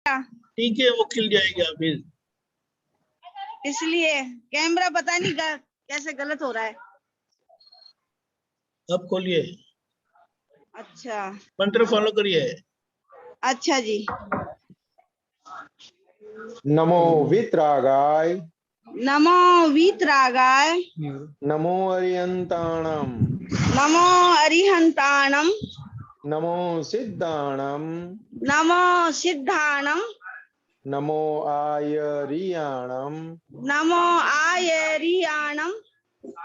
ठीक है, वो खिल जाएगा फिर। इसलिए कैमरा पता नहीं कैसे गलत हो रहा है। अब खोलिए, अच्छा मंत्र फॉलो करिए। अच्छा जी। नमो वित्रागाय नमो वीतरागाय नमो अरियंताणम नमो अरिहंताणम नमो सिद्धाणम नमो सिद्धाणम नमो आयरियाणम नमो आयरियाणम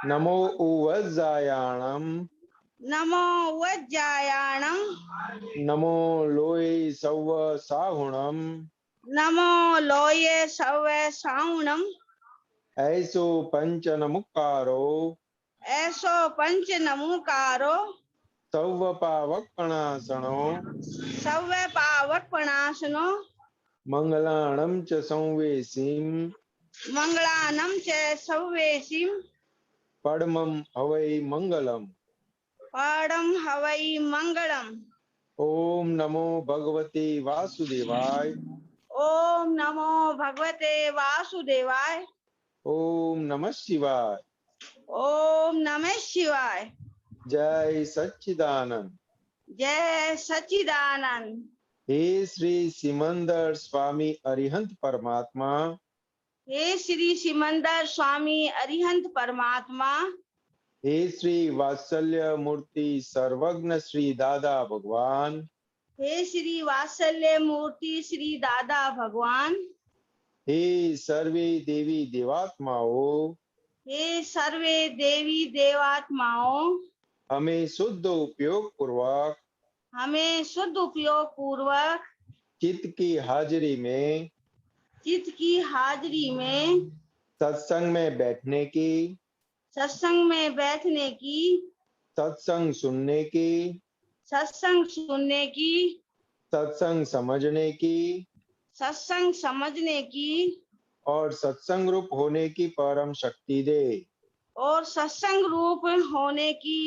नमो उवज्जायाणम नमो वज्जायाणम नमो लोय सव साहुणम नमो लोये सवे साउणम ऐसो पंच नमुकारो ऐसो पंच नमुकारो सव पावकणासनो सवे पावकपणासनो मंगलाणम च संवेशीम मंगलानम च सवेशिम पद्मम हवै मंगलम। पाडम हवै मंगलम। ओम नमो भगवते वासुदेवाय ओम नमो भगवते वासुदेवाय। ओम नमः शिवाय। ओम नमः शिवाय। जय सच्चिदानंद। जय सच्चिदानंद। हे श्री सिमंदर स्वामी अरिहंत परमात्मा, हे श्री सिमंदर स्वामी अरिहंत परमात्मा, हे श्री वात्सल्य मूर्ति सर्वज्ञ श्री दादा भगवान, हे श्री वात्सल्य मूर्ति श्री दादा भगवान, हे सर्वे देवी देवात्माओं, हे सर्वे देवी देवात्माओं, हमें शुद्ध उपयोग पूर्वक हमें शुद्ध उपयोग पूर्वक चित्त की हाजिरी में चित्त की हाजिरी में सत्संग में बैठने की, सत्संग में बैठने की, सत्संग सुनने की, सत्संग सुनने की, सत्संग समझने की सत्संग समझने की और सत्संग रूप होने की परम शक्ति दे। और सत्संग रूप होने की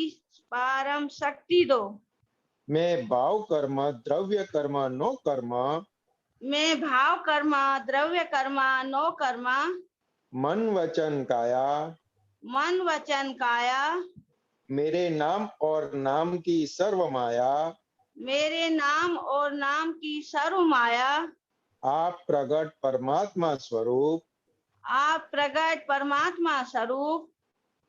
परम शक्ति दो। मैं भाव कर्म द्रव्य कर्म नो कर्म मैं भाव कर्म द्रव्य कर्म नो कर्म मन वचन काया मन वचन काया मेरे नाम और नाम की सर्व माया मेरे नाम और नाम की सर्व माया आप प्रगट परमात्मा स्वरूप आप प्रगट परमात्मा स्वरूप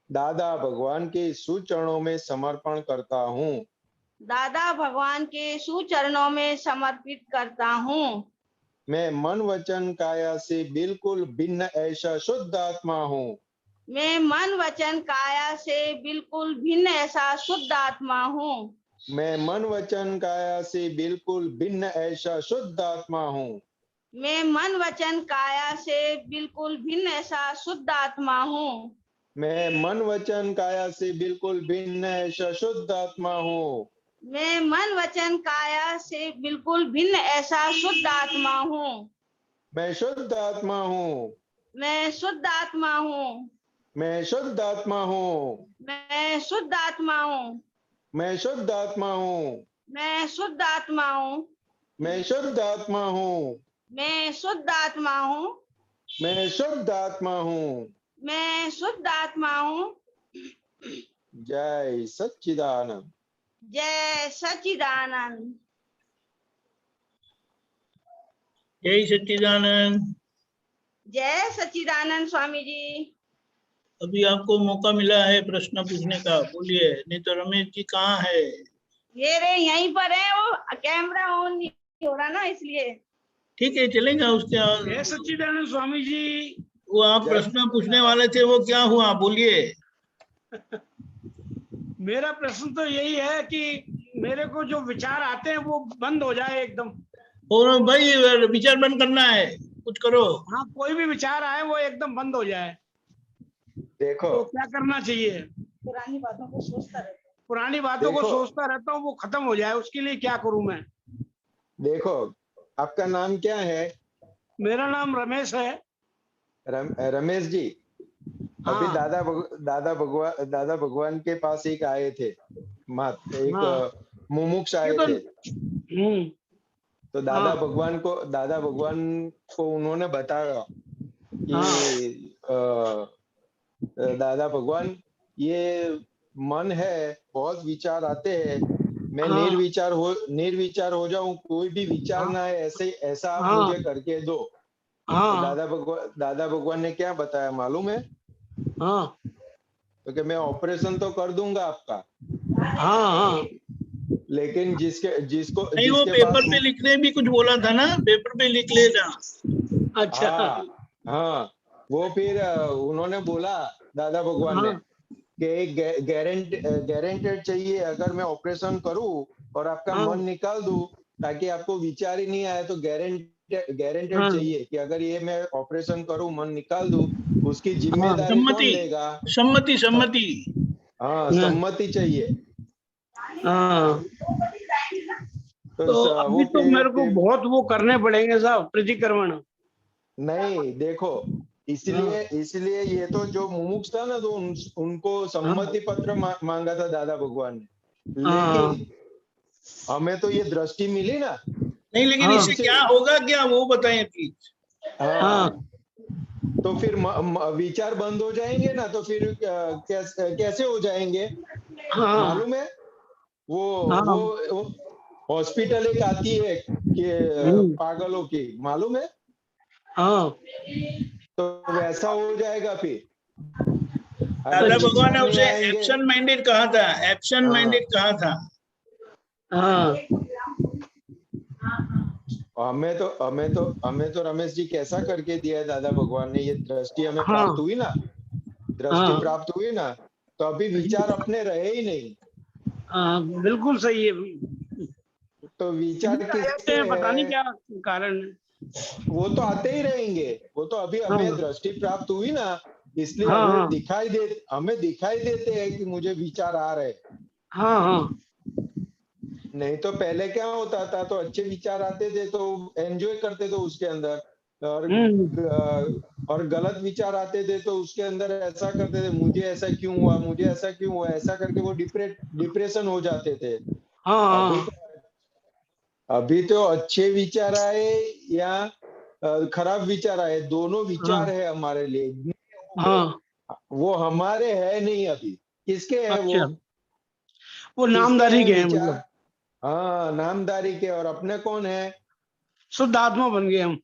दादा भगवान के सुचरणों में समर्पण करता हूँ। दादा भगवान के सुचरणों में समर्पित करता हूँ। मैं मन वचन काया से बिल्कुल भिन्न ऐसा शुद्ध आत्मा हूँ। मैं मन वचन काया से बिल्कुल भिन्न ऐसा शुद्ध आत्मा हूँ। मैं मन वचन काया से बिल्कुल भिन्न ऐसा शुद्ध आत्मा हूँ। मैं मन वचन काया से बिल्कुल भिन्न ऐसा शुद्ध आत्मा हूँ। मैं मन वचन काया से बिल्कुल भिन्न ऐसा शुद्ध आत्मा हूँ। मैं मन वचन काया से बिल्कुल भिन्न ऐसा शुद्ध आत्मा हूँ। मैं शुद्ध आत्मा हूँ। मैं शुद्ध आत्मा हूँ। मैं शुद्ध आत्मा हूँ। मैं शुद्ध आत्मा हूँ। मैं शुद्ध आत्मा हूँ। मैं शुद्ध आत्मा हूँ। मैं शुद्ध आत्मा हूँ। मैं शुद्ध आत्मा हूँ। मैं शुद्ध आत्मा हूँ। मैं शुद्ध आत्मा हूँ। जय सच्चिदानंद। जय सच्चिदानंद। जय सच्चिदानंद। जय सच्चिदानंद स्वामी जी। अभी आपको मौका मिला है प्रश्न पूछने का, बोलिए, नहीं तो रमेश जी कहाँ है? ये रे यहीं पर है, वो कैमरा ऑन नहीं हो रहा ना इसलिए। ठीक है, चलेगा उसके। जय सच्चिदानंद स्वामी जी। वो आप प्रश्न पूछने वाले थे, वो क्या हुआ, बोलिए। मेरा प्रश्न तो यही है कि मेरे को जो विचार आते हैं वो बंद हो जाए एकदम। और भाई विचार बंद करना है, कुछ करो। हाँ, कोई भी विचार आए वो एकदम बंद हो जाए। देखो, तो क्या करना चाहिए? पुरानी बातों को सोचता रहता हूँ। पुरानी बातों को सोचता रहता हूँ, वो खत्म हो जाए, उसके लिए क्या करूं मैं? देखो, आपका नाम क्या है? मेरा नाम रमेश है। रमेश जी, अभी हाँ। दादा भगवान के पास एक आए थे, एक हाँ। मुमुक्ष आए थे। तो दादा भगवान को उन्होंने बताया कि दादा भगवान, ये मन है, बहुत विचार आते हैं, मैं हाँ। निर्विचार हो जाऊं, कोई भी विचार हाँ। ना है, ऐसा आप हाँ। मुझे करके दो। तो हाँ। दादा भगवान ने क्या बताया मालूम है? हाँ। तो कि मैं ऑपरेशन तो कर दूंगा आपका, हाँ। हाँ। लेकिन जिसको नहीं, वो जिसके पास, पेपर पे लिखने भी कुछ बोला था ना, पेपर पे लिख लेना। अच्छा। हाँ हाँ, वो फिर उन्होंने बोला दादा भगवान ने हाँ। कि एक गारंटेड चाहिए, अगर मैं ऑपरेशन करूं और आपका हाँ। मन निकाल दूं ताकि आपको विचार ही नहीं आए, तो गारंटेड हाँ। चाहिए कि अगर ये मैं ऑपरेशन करूं, मन निकाल दूं, उसकी हाँ। जिम्मेदारी कौन सम्मति, लेगा? सम्मति, स- सम्मति। हाँ, हाँ। सम्मति चाहिए। हाँ। तो तो वो अभी तो मेरे को फिर बहुत वो करने पड़ेंगे साहब, प्रतिक्रमण। नहीं, देखो, हाँ। इसलिए ये तो जो मुमुक्ष था ना, तो उनको हाँ। सम्मति पत्र मांगा था दादा भगवान ने, हाँ। लेकिन हमें तो ये दृष्टि मिली ना, नहीं, लेकिन हाँ। इससे उनसे। क्या होगा, क्या वो बताएं प्लीज। हाँ। हाँ, तो फिर विचार बंद हो जाएंगे ना, तो फिर कैसे हो जाएंगे हाँ। मालूम है? वो हाँ। वो हॉस्पिटल एक आती है कि हम्म। पागलों की, मालूम है? हाँ। तो वैसा हो जाएगा फिर, अगर दादा भगवान विचार ने नहीं उसे आएंगे। एब्सेंट माइंडेड कहा था, एब्सेंट हाँ, माइंडेड कहा था। हाँ। हमें तो रमेश जी कैसा करके दिया है दादा भगवान ने, ये दृष्टि हमें प्राप्त हाँ। हुई ना, दृष्टि हाँ। प्राप्त हुई ना, तो अभी विचार अपने रहे ही नहीं। हाँ, बिल्कुल सही है। तो विचार इधर आ जाते किसके हैं, पता नहीं है? क्या कारण है। वो तो आते ही रहेंगे, वो तो अभी हाँ। हमें दृष्टि प्राप्त हुई ना, इसलिए हाँ। हाँ। हमें दिखाई देते हैं कि मुझे विचार आ रहे। हाँ। हाँ। नहीं तो पहले क्या होता था, तो अच्छे विचार आते थे तो एंजॉय करते थे उसके अंदर, हम्म। और गलत विचार आते थे तो उसके अंदर ऐसा करते थे, मुझे ऐसा क्यों हुआ, मुझे ऐसा क्यों हुआ, ऐसा करके वो डिप्रेशन हो जाते थे। हाँ। अभी हाँ। तो अभी तो अच्छे विचार आए या खराब विचार आए, दोनों हाँ। विचार है हमारे लिए, हो गए। हाँ। वो हमारे है नहीं अभी, किसके है वो? अच्छा, वो किसके नामधारी है के हैं विचार? मतलब, हाँ, नामधारी के, और अपने कौन है? शुद्ध आत्मा बन गए हम।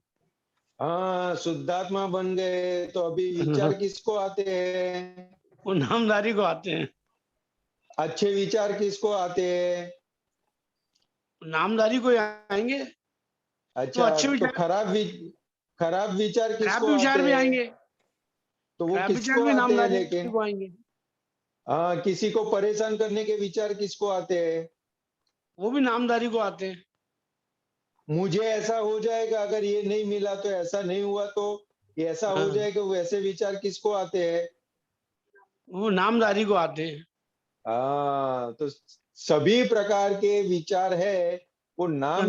हाँ, शुद्धात्मा बन गए, तो अभी विचार किसको आते हैं? वो नामधारी को आते हैं। अच्छे विचार किसको आते हैं? नामधारी को ही आएंगे। तो अच्छा, अच्छे तो विचार, खराब विचार खराब किसको विचार आते भी हैं? आएंगे। तो वो खराब विचार किसको भी आते हैं नामधारी लेकिन? को आएंगे। हाँ, किसी को परेशान करने के विचार किसको आते हैं? वो भी नामधारी को आते हैं। मुझे ऐसा हो जाएगा, अगर ये नहीं मिला तो ऐसा नहीं हुआ, तो ये ऐसा हो हाँ, जाएगा, वैसे विचार किसको आते हैं? वो नामधारी को आते हैं। हाँ, तो सभी प्रकार के विचार है, वो हाँ।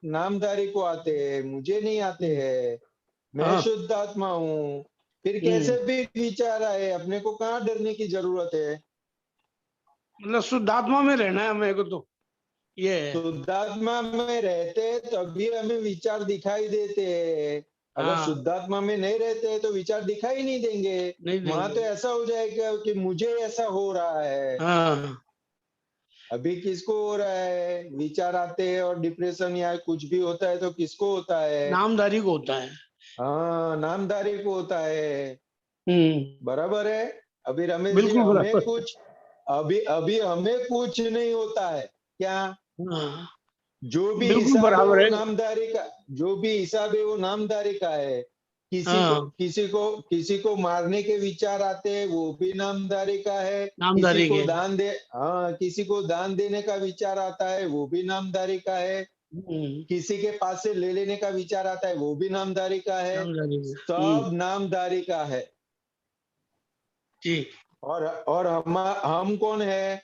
नामधारी को आते हैं, मुझे नहीं आते हैं। मैं हाँ। शुद्ध आत्मा हूँ। फिर हम्म। कैसे भी विचार आए, अपने को कहाँ डरने की जरूरत है? मतलब शुद्धात्मा में रहना है मेरे को, तो ये है। शुद्धात्मा में रहते हैं तभी हमें विचार दिखाई देते हैं। अगर हाँ, शुद्धात्मा में नहीं रहते हैं तो विचार दिखाई नहीं देंगे। नहीं वहां तो देंगे। ऐसा हो जाएगा कि मुझे ऐसा हो रहा है। हाँ। अभी किसको हो रहा है? विचार आते हैं और डिप्रेशन या कुछ भी होता है तो किसको होता है? नामधारी को होता है। हाँ, नामधारी को होता है। हम्म। बराबर है। अभी रमेश जी, बिल्कुल बराबर। अभी अभी हमें कुछ नहीं होता है क्या? हाँ, जो भी बिल्कुल हिसाब है बराबर वो है। नामधारी का, जो भी हिसाब है वो नामधारी का है। हाँ, किसी को मारने के विचार आते हैं, वो भी नामधारी का है। नामधारी के। किसी को दान देने का विचार आता है, वो भी नामधारी का है। किसी के पास से ले लेने का विचार आता है, वो भी नामधारी का है। नामधारी के। सब नामधारी का है। जी। और हम कौन है?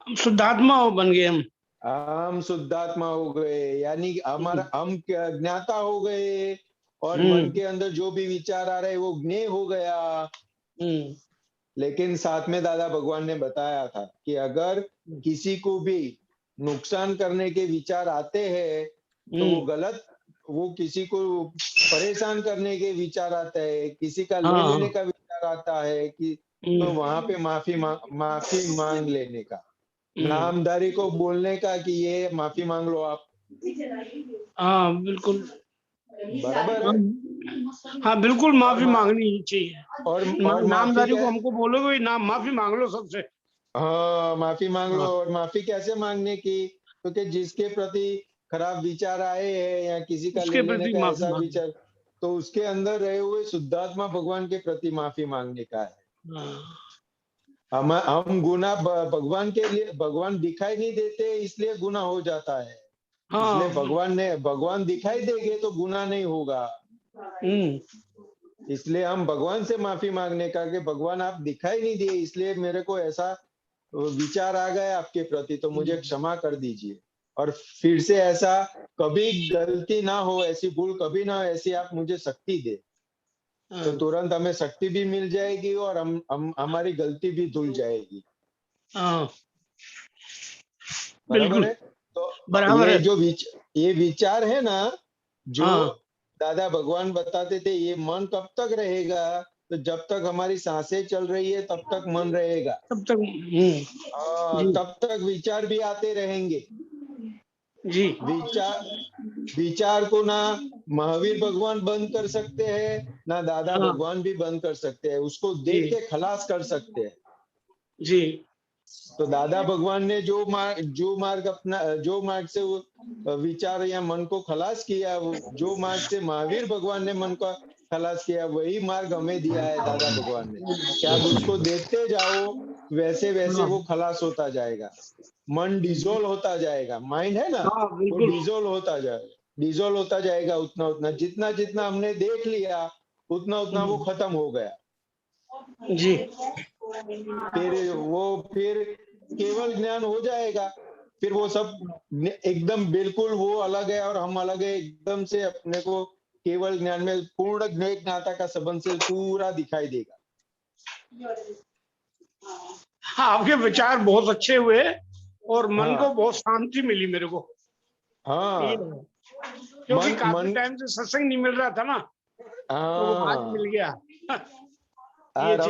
हम शुद्धात्मा बन गए हम। हम शुद्धात्मा हो गए, यानी हम्म। हम ज्ञाता हो गए, और मन हम्म। के अंदर जो भी विचार आ रहे वो ज्ञेय हो गया। हम्म। लेकिन साथ में दादा भगवान ने बताया था कि अगर किसी को भी नुकसान करने के विचार आते हैं तो वो गलत, वो किसी को परेशान करने के विचार आता है, किसी का ले हाँ, लेने का विचार आता है कि, तो वहां पे माफी मांग लेने का, नामधारी को बोलने का कि ये माफी मांग लो आप। हाँ बिल्कुल। बराबर है। हाँ बिल्कुल, और माफी मांगनी चाहिए। और माफी नामदारी क्या, को हमको बोलोगे भाई नाम माफी मांग लो सबसे। हाँ माफी मांग लो। हाँ, और माफी कैसे मांगने की, क्योंकि जिसके प्रति खराब विचार आए हैं या किसी का उसके ले लेने प्रति का माफी ऐसा मांगो। विचार, तो उसके अंदर रहे हुए शुद्धात्मा भगवान के प्रति माफी मांगने का है। हाँ, हम गुनाह भगवान के लिए, भगवान दिखाई नहीं देते इसलिए गुनाह हो जाता है। इसलिए हाँ, भगवान दिखाई देंगे तो गुनाह नहीं होगा। इसलिए हम भगवान से माफी मांगने का कि भगवान आप दिखाई नहीं दिए, इसलिए मेरे को ऐसा विचार आ गया आपके प्रति, तो मुझे क्षमा कर दीजिए। और फिर से ऐसा कभी गलती ना हो, ऐसी भूल कभी ना हो, ऐसी आप मुझे शक्ति दे। तो तुरंत हमें शक्ति भी मिल जाएगी और हम हमारी गलती भी धुल जाएगी। हाँ, बराबर बिल्कुल है। तो बराबर है। ये विचार है ना, जो हाँ, दादा भगवान बताते थे, ये मन कब तक रहेगा, तो जब तक हमारी सांसें चल रही है तब तक मन रहेगा। तब तक जी तब तक विचार भी आते रहेंगे। जी। विचार को ना महावीर भगवान बंद कर सकते हैं, ना दादा हाँ भगवान भी बंद कर सकते हैं, उसको जी देख के खलास कर सकते हैं। जी। तो दादा भगवान ने जो मार्ग से वो विचार या मन को खलास किया, जो मार्ग से महावीर भगवान ने मन को खलास किया, वही मार्ग हमें दिया है दादा भगवान ने, कि आप उसको देखते जाओ, वैसे वैसे हाँ वो खलास होता जाएगा। मन डिजोल्व होता जाएगा, माइंड है ना, हाँ वो बिल्कुल। डिजोल्व होता जाएगा उतना उतना, जितना जितना हमने देख लिया उतना उतना वो खत्म हो गया। जी फिर केवल ज्ञान हो जाएगा। फिर वो सब एकदम बिल्कुल वो अलग है और हम अलग है, एकदम से अपने को केवल ज्ञान में पूर्ण ज्ञाता का संबंध से पूरा दिखाई देगा। हाँ, आपके विचार बहुत अच्छे हुए और मन को हाँ बहुत शांति मिली मेरे को। ये हाँ। है। क्योंकि मन काफी मन टाइम से सत्संग नहीं मिल रहा था ना, तो वो आज हाँ। मिल गया। ये चीज।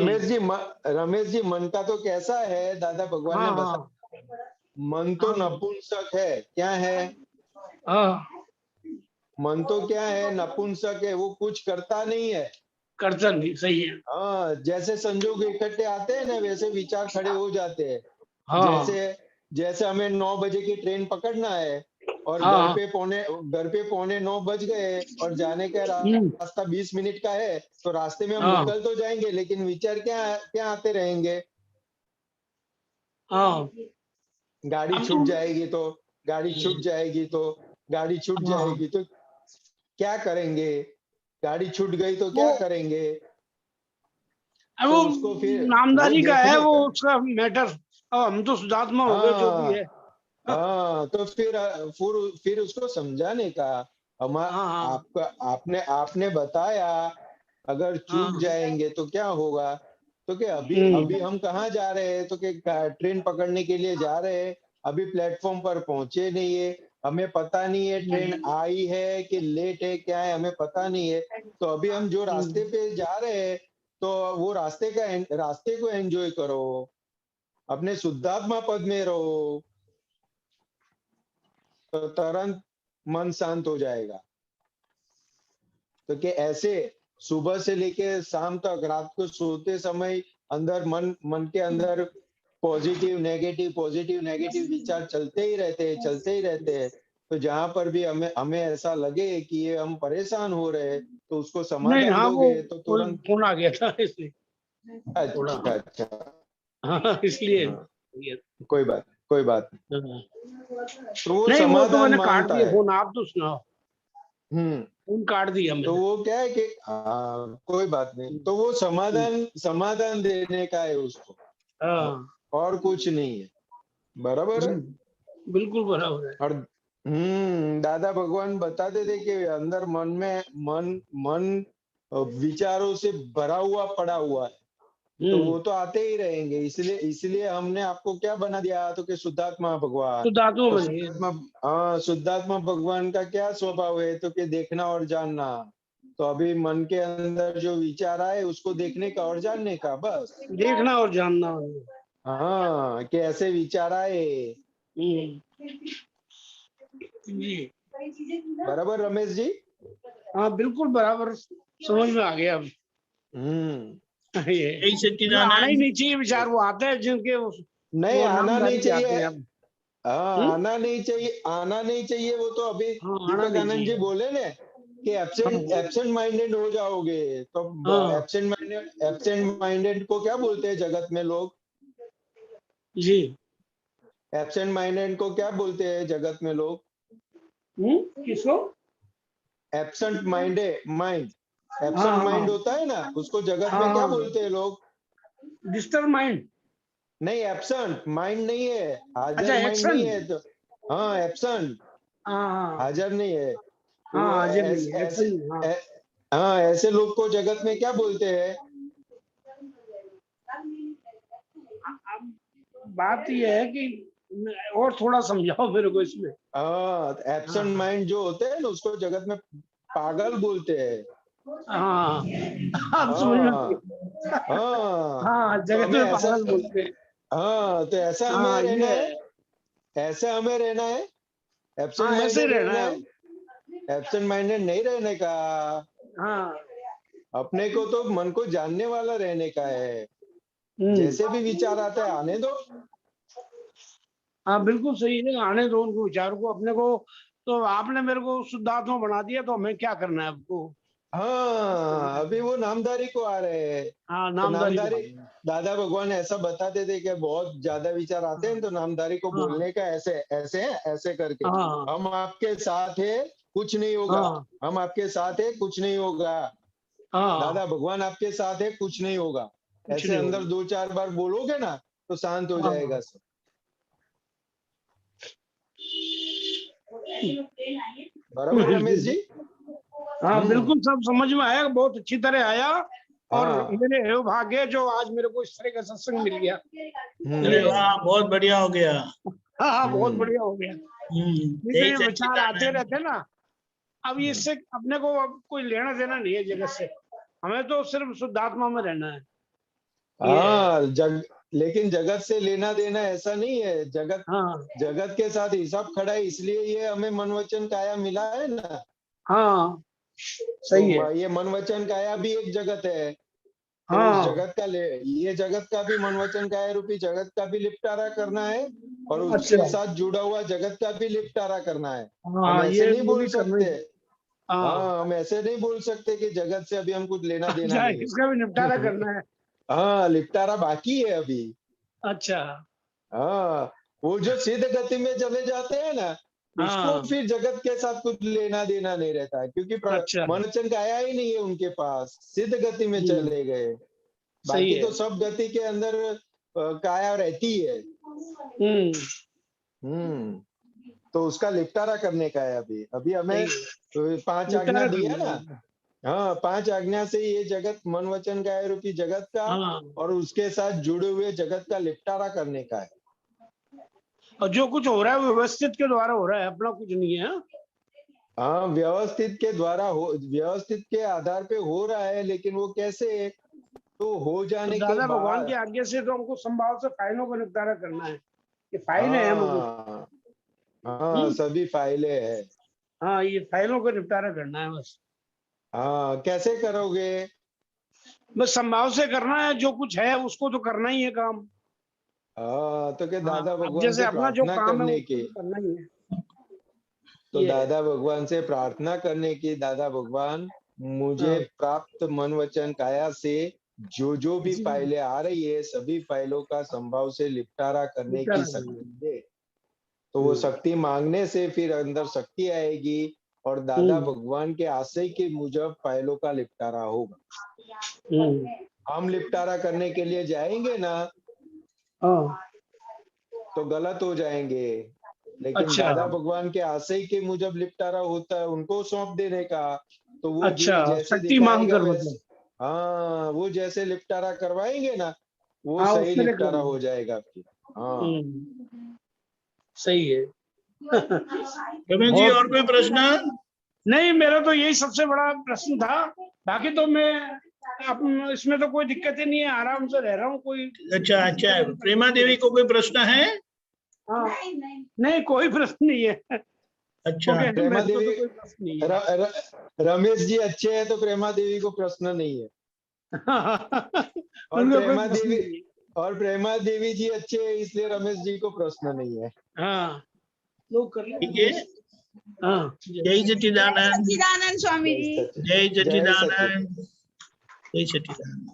रमेश जी, मन का तो कैसा है, दादा भगवान हाँ ने हाँ बताया, मन तो हाँ नपुंसक है। क्या है? हाँ। मन तो क्या है, नपुंसक है, वो कुछ करता नहीं है। कर्तन भी सही है। हाँ, जैसे संजोग इकट्ठे आते हैं ना, वैसे विचार खड़े हो जाते हैं। हाँ जैसे जैसे हमें 9 बजे की ट्रेन पकड़ना है और हाँ। घर पे पौने 9 बज गए और जाने का रास्ता 20 मिनट का है, तो रास्ते में हम हाँ निकल तो जाएंगे, लेकिन विचार क्या क्या आते रहेंगे? हाँ। गाड़ी अब तो छूट जाएगी तो, गाड़ी छूट जाएगी तो, गाड़ी छूट हाँ, जाएगी तो क्या करेंगे? गाड़ी छूट गई तो वो क्या करेंगे? अब तो वो उसको फिर वो नामदारी का है, वो देखने का। उसका मैटर। अब हम तो शुद्धात्मा हो गए जो भी हाँ है। हाँ। तो फिर उसको समझाने का, हम हाँ हाँ आपका आपने आपने बताया, अगर हाँ। चूक जाएंगे तो क्या होगा? तो क्या अभी अभी हम्म हम कहाँ जा रहे हैं? तो क्या ट्रेन पकड़ने के लिए जा रहे हैं, अभी प्लेटफॉर्म पर पहुंचे नहीं है, हमें पता नहीं है ट्रेन आई है कि लेट है, क्या है हमें पता नहीं है। तो अभी हम जो रास्ते पे जा रहे हैं, तो वो रास्ते को एंजॉय करो, अपने शुद्धात्मा पद में रहो, तो तुरंत मन शांत हो जाएगा। तो कि ऐसे सुबह से लेके शाम तक, रात को सोते समय अंदर मन के अंदर पॉजिटिव नेगेटिव विचार चलते ही रहते हैं। तो जहां पर भी हमें हमें ऐसा लगे कि ये हम परेशान हो रहे हैं, तो उसको नहीं, समाधान हाँ वो दोगे तो कोई तुरंत। फोन आ गया था इसलिए थोड़ा। अच्छा अच्छा। हाँ इसलिए हाँ, ये, कोई बात नहीं। हाँ। तो वो नहीं, वो तो समाधान मैंने काट मांगता दिया है। फोन, आप तो सुनाओ। हम्म। फोन काट दिया तो मैंने। वो क्या है कि कोई बात नहीं, तो वो समाधान देने का है उसको, हाँ और कुछ नहीं है। बराबर है। बिल्कुल बराबर है। और दादा भगवान बताते थे कि अंदर मन में मन मन विचारों से भरा हुआ पड़ा हुआ है। तो वो तो आते ही रहेंगे, इसलिए हमने आपको क्या बना दिया तो कि शुद्धात्मा भगवान। शुद्धात्मा तो बनिए। शुद्धात्मा भगवान का क्या स्वभाव है तो कि देखना और जानना। तो अभी मन के अंदर जो विचार आए उसको देखने का और जानने का, बस। देखना और जानना। हाँ, कि ऐसे विचार आए। जी बराबर रमेश जी? हाँ, बिल्कुल बराबर समझ में आ गया अब। ये जय मतलब आना ही सच्चिदानंद। नहीं चाहिए विचार, वो आते हैं जिनके नहीं, वो आना नहीं नामधारी आते चाहिए। हैं अब। हाँ, आना नहीं चाहिए, आना नहीं चाहिए। वो तो अभी हाँ, आना दीपक नहीं आनंद जी चाहिए। बोले ना कि एब्सेंट माइंडेड हो जाओगे। तो हाँ एब्सेंट माइंडेड को क्या बोलते हैं जगत में लोग? जी। एब्सेंट माइंडेड को क्या बोलते हैं जगत में लोग? किसको? Absent mind. हाँ एब्सेंट हाँ माइंड होता है ना, उसको जगत में क्या हाँ, बोलते हैं लोग? Disturb mind. नहीं, एब्सेंट माइंड नहीं है, अच्छा, हाजिर माइंड एक्शन। नहीं है। तो हाँ, एब्सेंट, हाँ हाजिर नहीं है। तो हाँ, वो हाजिर नहीं ऐसे है, ऐसे एक्शन। हाँ, हाँ, ऐसे लोग को जगत में क्या बोलते हैं? अब बात यह है कि और थोड़ा समझाओ मेरे को इसमें। हाँ, एब्सेंट हाँ माइंड जो होते हैं ना उसको जगत में पागल बोलते हैं। हाँ, आप समझ में आ हाँ गया। हाँ। हाँ, तो जगत हमें में ऐसा, पागल बोलते हैं। हाँ, तो ऐसा हमें हाँ रहना ये है। है। ऐसा हमें रहना है, एब्सेंट हाँ, ऐसे ही माइंडेड रहना रहना है। है। एब्सेंट माइंडेड नहीं रहने का। हाँ। अपने को तो मन को जानने वाला रहने का है। हम्म। जैसे भी विचार आता है आने दो। हाँ, बिल्कुल सही है, आने दो उनको विचार को अपने को। तो आपने मेरे को शुद्धात्मा बना दिया, तो हमें क्या करना है आपको? हाँ, अभी वो नामधारी को आ रहे हैं। हाँ, तो नामदारी को नामधारी, आ गए। दादा भगवान ऐसा बताते थे कि बहुत ज्यादा विचार आते हैं तो नामधारी को हाँ बोलने का ऐसे ऐसे ऐसे करके, हाँ हम आपके साथ है, कुछ नहीं होगा। हाँ हम आपके साथ है, कुछ नहीं होगा। हाँ, दादा भगवान आपके साथ है, कुछ नहीं होगा। कुछ ऐसे नहीं अंदर होगा। 2-4 बार बोलोगे ना तो शांत हो हाँ जाएगा सब। बराबर रमेश जी? हाँ, हम्म। बिल्कुल सब समझ में आया, बहुत अच्छी तरह आया। और हाँ। मेरे ये भाग्य जो आज मेरे को इस तरह का सत्संग मिल गया। अरे ये हम्म। वाह, बहुत बढ़िया हो गया। हाँ हाँ, बहुत हम्म। बढ़िया हो गया। नहीं तो जय ये विचार आते सच्चिदानंद। रहते ना। अब इससे अपने को अब कोई लेना देना नहीं है जगत से। हमें तो सिर्फ शुद्धात्मा में रहना है। ये है। हाँ, लेकिन जगत से लेना देना ऐसा नहीं है। जगत हाँ जगत के साथ हिसाब खड़ा है, इसलिए ये हमें मन वचन काया मिला है ना। हाँ, तो सही है। ये मन वचन काया भी एक जगत है। तो उस हाँ, जगत का ये जगत का भी मन वचन काया रूपी जगत का भी निपटारा करना है, और उसके अच्छा। साथ जुड़ा हुआ जगत का भी निपटारा करना है। हम हाँ, ऐसे ये नहीं वो बोल भी करना सकते। ही। हाँ, हाँ, हम ऐसे नहीं बोल सकते कि जगत से अभी हम कुछ लेना देना अच्छा, नहीं इसका भी निपटारा है। करना है। हाँ, निपटारा बाकी है अभी। अच्छा। हाँ, वो जो सिद्ध गति में चले जाते हैं ना, उसको हाँ, फिर जगत के साथ कुछ लेना देना नहीं रहता है, क्योंकि अच्छा। मन वचन का आया ही नहीं है उनके पास, सिद्ध गति में हम्म, चले गए। सही बाकी है। तो सब गति के अंदर काया रहती है। हम्म, हम्म। तो उसका निपटारा करने का है अभी। अभी हमें सही है, 5 आज्ञा निपटारा दिया करना ना। है। हाँ, 5 आज्ञा से ये जगत मन वचन काया रूपी जगत का हाँ, और उसके साथ जुड़े हुए जगत का निपटारा करने का है। और जो कुछ हो रहा है वो व्यवस्थित के द्वारा हो रहा है, अपना कुछ नहीं है। हाँ? हाँ, व्यवस्थित के द्वारा हो, व्यवस्थित के आधार पे हो रहा है, लेकिन वो कैसे? तो हो तो जाने के दादा भगवान की बाद। आज्ञा से तो हमको संभाव से फाइलों का निपटारा करना है। ये फाइलें हैं मुझे। हाँ हाँ, हम्म, सभी फाइलें हैं। हाँ, ये फाइलों का निपटारा करना है बस। हाँ, कैसे करोगे? बस संभाव से करना है, जो कुछ है उसको तो करना ही है काम। हाँ, तो क्या हाँ, दादा अब भगवान जैसे से अपना जो प्रार्थना काम है करने उसको की। तो करना ही है। तो ये है। दादा भगवान से प्रार्थना करने की, दादा भगवान मुझे हाँ प्राप्त मन वचन काया से जो जो भी जी, फाइलें आ रही है सभी फाइलों का संभाव से निपटारा करने की निपटारा करना शक्ति है। दे। तो वो शक्ति मांगने से फिर अंदर शक्ति आएगी, और दादा हम्म भगवान के आशय के मुजब फाइलों का निपटारा होगा। हम्म, हम निपटारा करने के लिए जाएंगे ना हाँ, तो गलत हो जाएंगे, लेकिन अच्छा दादा भगवान के आशय के मुजब निपटारा होता है, उनको सौंप देने का। तो वो अच्छा, जैसे शक्ति मांग दिखाएगा कर वैसे। मतलब। हाँ, वो जैसे लिपटारा करवाएंगे ना, वो हाँ सही उसमें लिख लिपटारा लेंगे। हो जाएगा आपकी। हाँ सही है। रमेश जी, और बहुत कोई प्रश्न? नहीं, मेरा तो यही सबसे बड़ा प्रश्न था। बाकी तो मैं अब इसमें तो कोई दिक्कत ही नहीं है, आराम से रह रहा हूँ, कोई अच्छा अच्छा, दिक्कत नहीं प्रेमा देवी को कोई प्रश्न है? हाँ नहीं, कोई प्रश्न नहीं है। अच्छा, ओके, प्रेमा मेरे को देवी, तो कोई प्रश्न नहीं है। रमेश जी अच्छे हैं तो प्रेमा देवी को प्रश्न नहीं है। और उनका कोई प्रेमा प्रश्न देवी, नहीं है। और प्रेमा देवी जी अच्छे हैं इसलिए रमेश जी को प्रश्न नहीं है। हाँ लोग कर ठीक लेंगे। है। हाँ जय सच्चिदानंद, सच्चिदानंद स्वामी जय जी। सच्चिद, जय जय सच्चिद। सच्चिदानंद, जय सच्चिदानंद।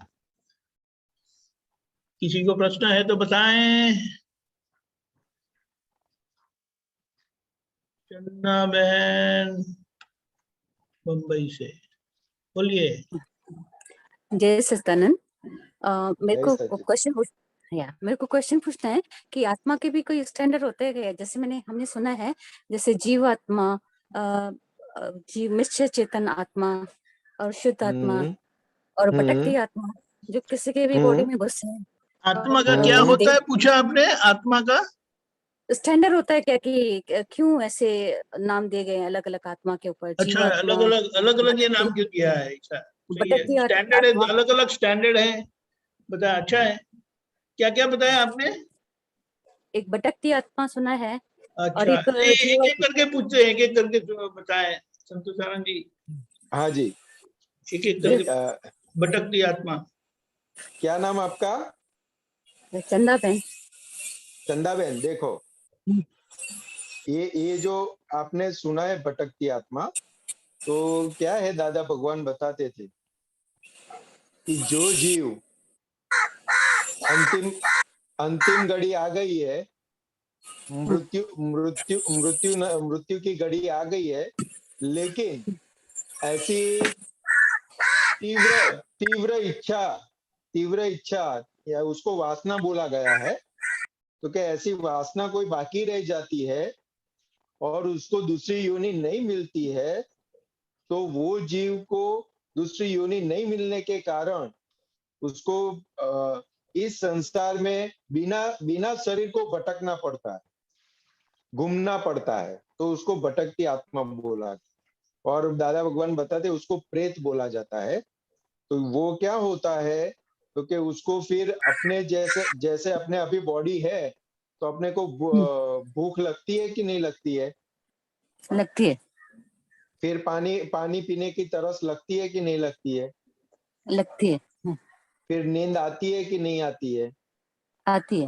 किसी को प्रश्न है तो बताएं। चन्ना बहन मुंबई से, बोलिए। जय सच्चिदानंद। मेरे जय को सच्चिद। क्वेश्चन पूछना है कि आत्मा के भी कोई स्टैंडर्ड होते हैं? जैसे हमने सुना है, जैसे जीव आत्मा, जीव निश्चय चेतन आत्मा, और शुद्ध आत्मा, हम्म और हम्म भटकती आत्मा, जो किसी के भी बॉडी हम्म में घुस है। आत्मा का क्या हम्म होता है, पूछा आपने? आत्मा का स्टैंडर्ड होता है क्या कि क्यों ऐसे नाम दिए गए हैं अलग अलग आत्मा के ऊपर? अच्छा, जीव आत्मा, अलग अलग ये भटकती नाम क्यों दिया है? अच्छा, सही है, भटकती स्टैंडर्ड आत्मा। है, अलग अलग स्टैंडर्ड है। बताया, अच्छा है। क्या क्या बताया आपने? एक भटकती आत्मा सुना है, और अच्छा, एक नहीं, एक जीव। एक करके पूछते हैं, एक एक करके बताएं संतोष आनंद जी, हाँ जी। एक एक करके। अ, भटकती आत्मा। क्या नाम आपका? चंदा बहन। चंदा बहन, देखो ये जो आपने सुना है भटकती आत्मा, तो क्या है, दादा भगवान बताते थे कि जो जीव अंतिम अंतिम घड़ी आ गई है, मृत्यु मृत्यु मृत्यु मृत्यु की घड़ी आ गई है, लेकिन ऐसी तीव्र तीव्र इच्छा या उसको वासना बोला गया है, तो क्या ऐसी वासना कोई बाकी रह जाती है और उसको दूसरी योनि नहीं मिलती है, तो वो जीव को दूसरी योनि नहीं मिलने के कारण उसको इस संसार में बिना बिना शरीर को भटकना पड़ता है, घूमना पड़ता है, तो उसको भटकती आत्मा बोला। और दादा भगवान बताते उसको प्रेत बोला जाता है। तो वो क्या होता है, तो कि उसको फिर अपने जैसे जैसे अपने अभी बॉडी है, तो अपने को भूख लगती है कि नहीं लगती है, लगती है। फिर पानी पानी पीने की तरस लगती है कि नहीं लगती है, लगती है। फिर नींद आती है कि नहीं आती है। आती है।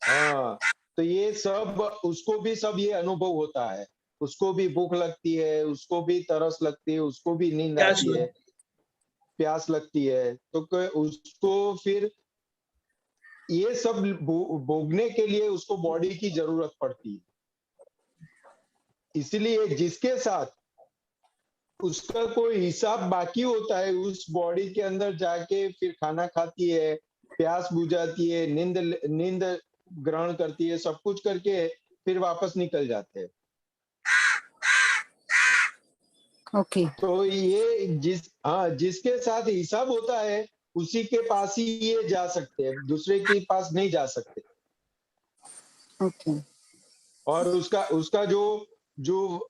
हाँ, तो ये सब उसको भी सब ये अनुभव होता है, उसको भी भूख लगती है, उसको भी तरस लगती है, उसको भी नींद प्यास आती है, प्यास लगती है, तो उसको फिर ये सब भोगने के लिए उसको बॉडी की जरूरत पड़ती है। इसलिए जिसके साथ उसका कोई हिसाब बाकी होता है, उस बॉडी के अंदर जाके फिर खाना खाती है, प्यास बुझाती है, नींद नींद ग्रहण करती है, सब कुछ करके फिर वापस निकल जाते हैं। ओके। तो ये जिसके साथ हिसाब होता है उसी के पास ही ये जा सकते हैं, दूसरे के पास नहीं जा सकते। ओके। और उसका उसका जो जो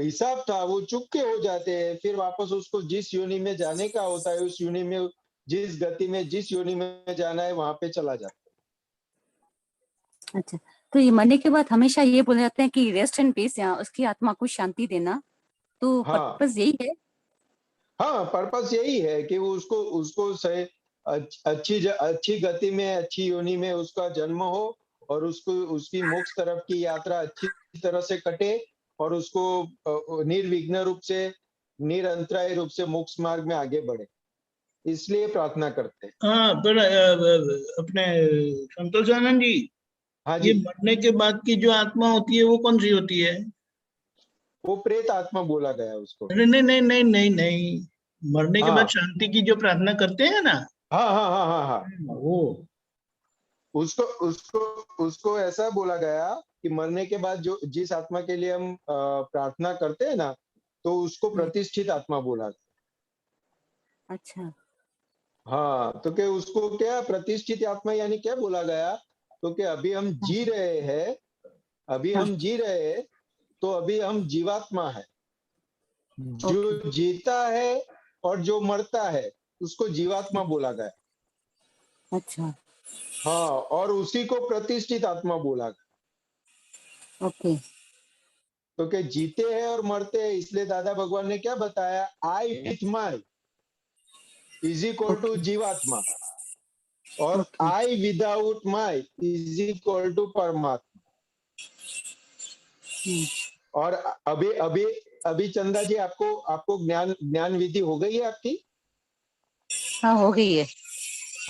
हिसाब था वो चुके हो जाते हैं, फिर वापस उसको जिस योनि में जाने का होता है, उस योनि में, जिस गति में जिस योनि में जाना है वहां पे चला जाता अच्छा, तो ये मरने के बाद हमेशा ये बोले जाते हैं कि रेस्ट एंड पीस, या उसकी आत्मा को शांति देना, तो है। हाँ पर्पस यही है? हाँ, पर्पस यही है कि वो उसको उसको सही अच्छी गति में, अच्छी योनि में उसका जन्म हो, और उसको उसकी मोक्ष तरफ की यात्रा अच्छी तरह से कटे, और उसको निर्विघ्न रूप से, निरंतराय रूप से मोक्ष मार्ग में आगे बढ़े, इसलिए प्रार्थना करते हैं। हाँ, पर अपने संतोष आनंद जी, हाँ ये जी। मरने के बाद की जो आत्मा होती है वो कौन सी होती है? वो प्रेत आत्मा बोला गया है उसको। नहीं नहीं नहीं नहीं नहीं नहीं, मरने के बाद हाँ शांति की जो प्रार्थना करते हैं ना, हाँ हाँ हाँ हाँ हाँ, वो। उसको उसको उसको ऐसा बोला गया कि मरने के बाद जो जिस आत्मा के लिए हम प्रार्थना करते हैं ना, तो उसको प्रतिष्ठित आत्मा बोला। अच्छा। हाँ, तो क्या उसको क्या प्रतिष्ठित आत्मा यानी क्या बोला गया? तो क्या अभी हम जी रहे हैं, अभी हाँ। हम जी रहे हैं, तो अभी हम जीवात्मा है। ओके। जो जीता है और जो मरता है, उसको जीवात्मा बोला गया। अच्छा। हाँ, और उसी को प्रतिष्ठित आत्मा बोला गया। ओके। तो क्या जीते हैं और मरते हैं, इसलिए दादा भगवान ने क्या बताया? I with my is equal to okay. जीवात्मा, और okay. I without my is equal to परमात्मा। हम्म, और अभी अभी अभी चंदा जी, आपको आपको ज्ञान ज्ञान विधि हो गई है आपकी? हाँ, हो गई है।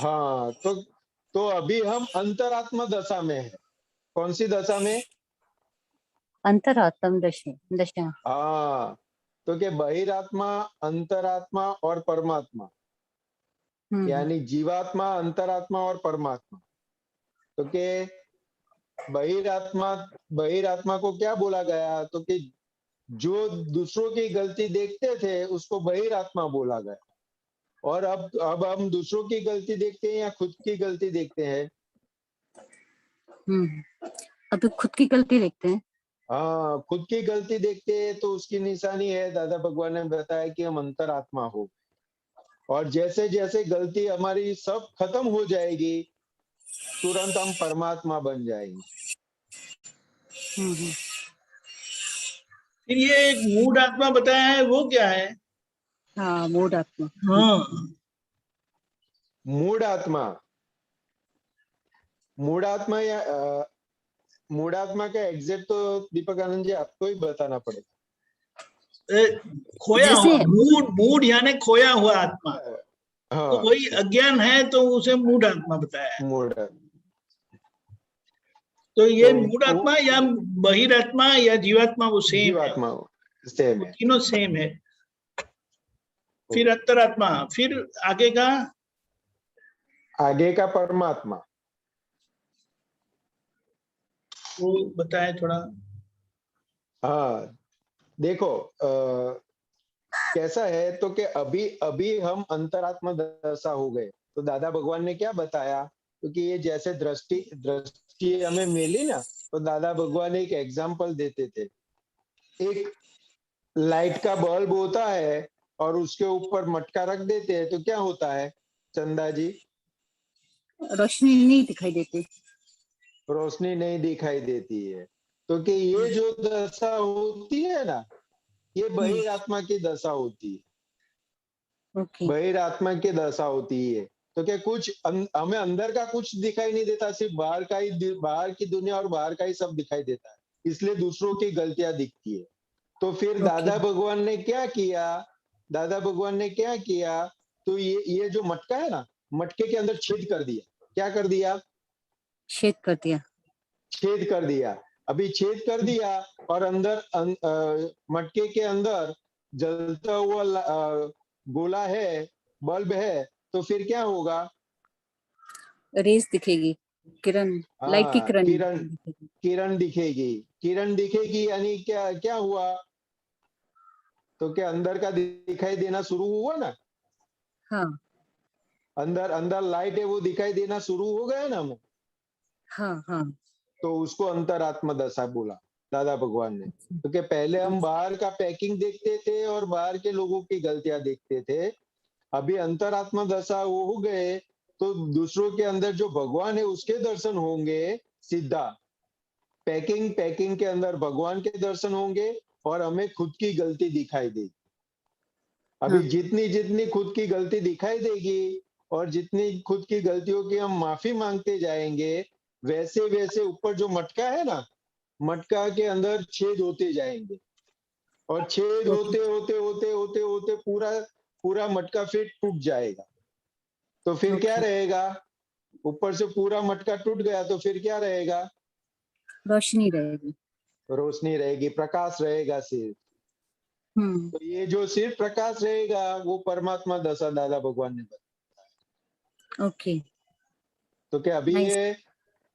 हाँ, तो अभी हम अंतरात्मा दशा में है। कौन सी दशा में? अंतरात्म दशा। हाँ, तो क्या बहिरात्मा, अंतरात्मा और परमात्मा, हम्म। यानी जीवात्मा, अंतरात्मा और परमात्मा। तो के बहिरात्मा, बहिरात्मा को क्या बोला गया? तो कि जो दूसरों की गलती देखते थे, उसको बहिरात्मा बोला गया। और अब हम दूसरों की गलती देखते हैं या खुद की गलती देखते हैं? अभी खुद की गलती देखते हैं। हाँ, खुद की गलती देखते हैं तो उसकी निशानी है, दादा भगवान ने बताया कि हम अंतरात्मा हो। और जैसे जैसे गलती हमारी सब खत्म हो जाएगी, तुरंत हम परमात्मा बन जाएंगे। हम्म। फिर ये एक मूड आत्मा बताया है, वो क्या है? हाँ, मूड आत्मा। हाँ, मूड आत्मा, मूड आत्मा या मूड आत्मा का एग्जैक्ट तो दीपक आनंद जी आपको ही बताना पड़ेगा। खोया जैसे हुआ मूड, मूड यानी खोया हुआ आत्मा। तो हाँ, वही अज्ञान है, तो उसे मूड आत्मा बताया है। मूड, तो ये तो मूड वो आत्मा या बहिरात्मा या जीवात्मा वो सेम है, जीवात्मा सेम वो है। तीनों सेम है। फिर अंतरात्मा, फिर आगे का आगे का परमात्मा। वो बताए थोड़ा। हाँ, देखो कैसा है, तो कि अभी अभी हम अंतरात्मा दशा हो गए, तो दादा भगवान ने क्या बताया? क्योंकि ये जैसे दृष्टि दृष्टि हमें मिली ना, तो दादा भगवान एक एग्जाम्पल देते थे। एक लाइट का बल्ब होता है और उसके ऊपर मटका रख देते हैं, तो क्या होता है चंदा जी? रोशनी नहीं दिखाई देती। रोशनी नहीं दिखाई देती है। तो कि ये जो दशा होती है ना, ये बहिरात्मा की दशा होती है। ओके। बहिरात्मा की दशा होती है। तो क्या कुछ हमें अंदर का कुछ दिखाई नहीं देता, सिर्फ बाहर का ही, बाहर की दुनिया और बाहर का ही सब दिखाई देता है, इसलिए दूसरों की गलतियां दिखती है। तो फिर ओके। दादा भगवान ने क्या किया? दादा भगवान ने क्या किया? तो ये जो मटका है ना, मटके के अंदर छेद कर दिया। क्या कर दिया? छेद कर दिया। छेद कर दिया। अभी छेद कर दिया, और अंदर मटके के अंदर जलता हुआ गोला है, बल्ब है, तो फिर क्या होगा? रेस दिखेगी, किरण, लाइट की हाँ, किरण किरण, दिखेगी। किरण दिखेगी। किरण दिखेगी यानी क्या क्या हुआ? तो क्या अंदर का दिखाई देना शुरू हुआ ना? हाँ। अंदर अंदर लाइट है, वो दिखाई देना शुरू हो गया ना हमें। हाँ। हाँ। तो उसको अंतरात्मा दशा बोला दादा भगवान ने। क्योंकि पहले हम बाहर का पैकिंग देखते थे और बाहर के लोगों की गलतियां देखते थे, अभी अंतरात्मा दशा वो हो गए, तो दूसरों के अंदर जो भगवान है उसके दर्शन होंगे सीधा। पैकिंग पैकिंग के अंदर भगवान के दर्शन होंगे, और हमें खुद की गलती दिखाई देगी। अभी हाँ। जितनी जितनी खुद की गलती दिखाई देगी, और जितनी खुद की गलतियों की हम माफी मांगते जाएंगे, वैसे वैसे ऊपर जो मटका है ना, मटका के अंदर छेद होते जाएंगे, और छेद ओके। होते होते होते होते होते पूरा पूरा मटका फिर टूट जाएगा। तो फिर क्या ओके। रहेगा? ऊपर से पूरा मटका टूट गया, तो फिर क्या रहेगा? रोशनी रहेगी। रोशनी रहेगी, प्रकाश रहेगा सिर्फ। हम्म। तो ये जो सिर्फ प्रकाश रहेगा, वो परमात्मा दशा दादा भगवान ने बताया। ओके। तो क्या अभी नाइस। ये,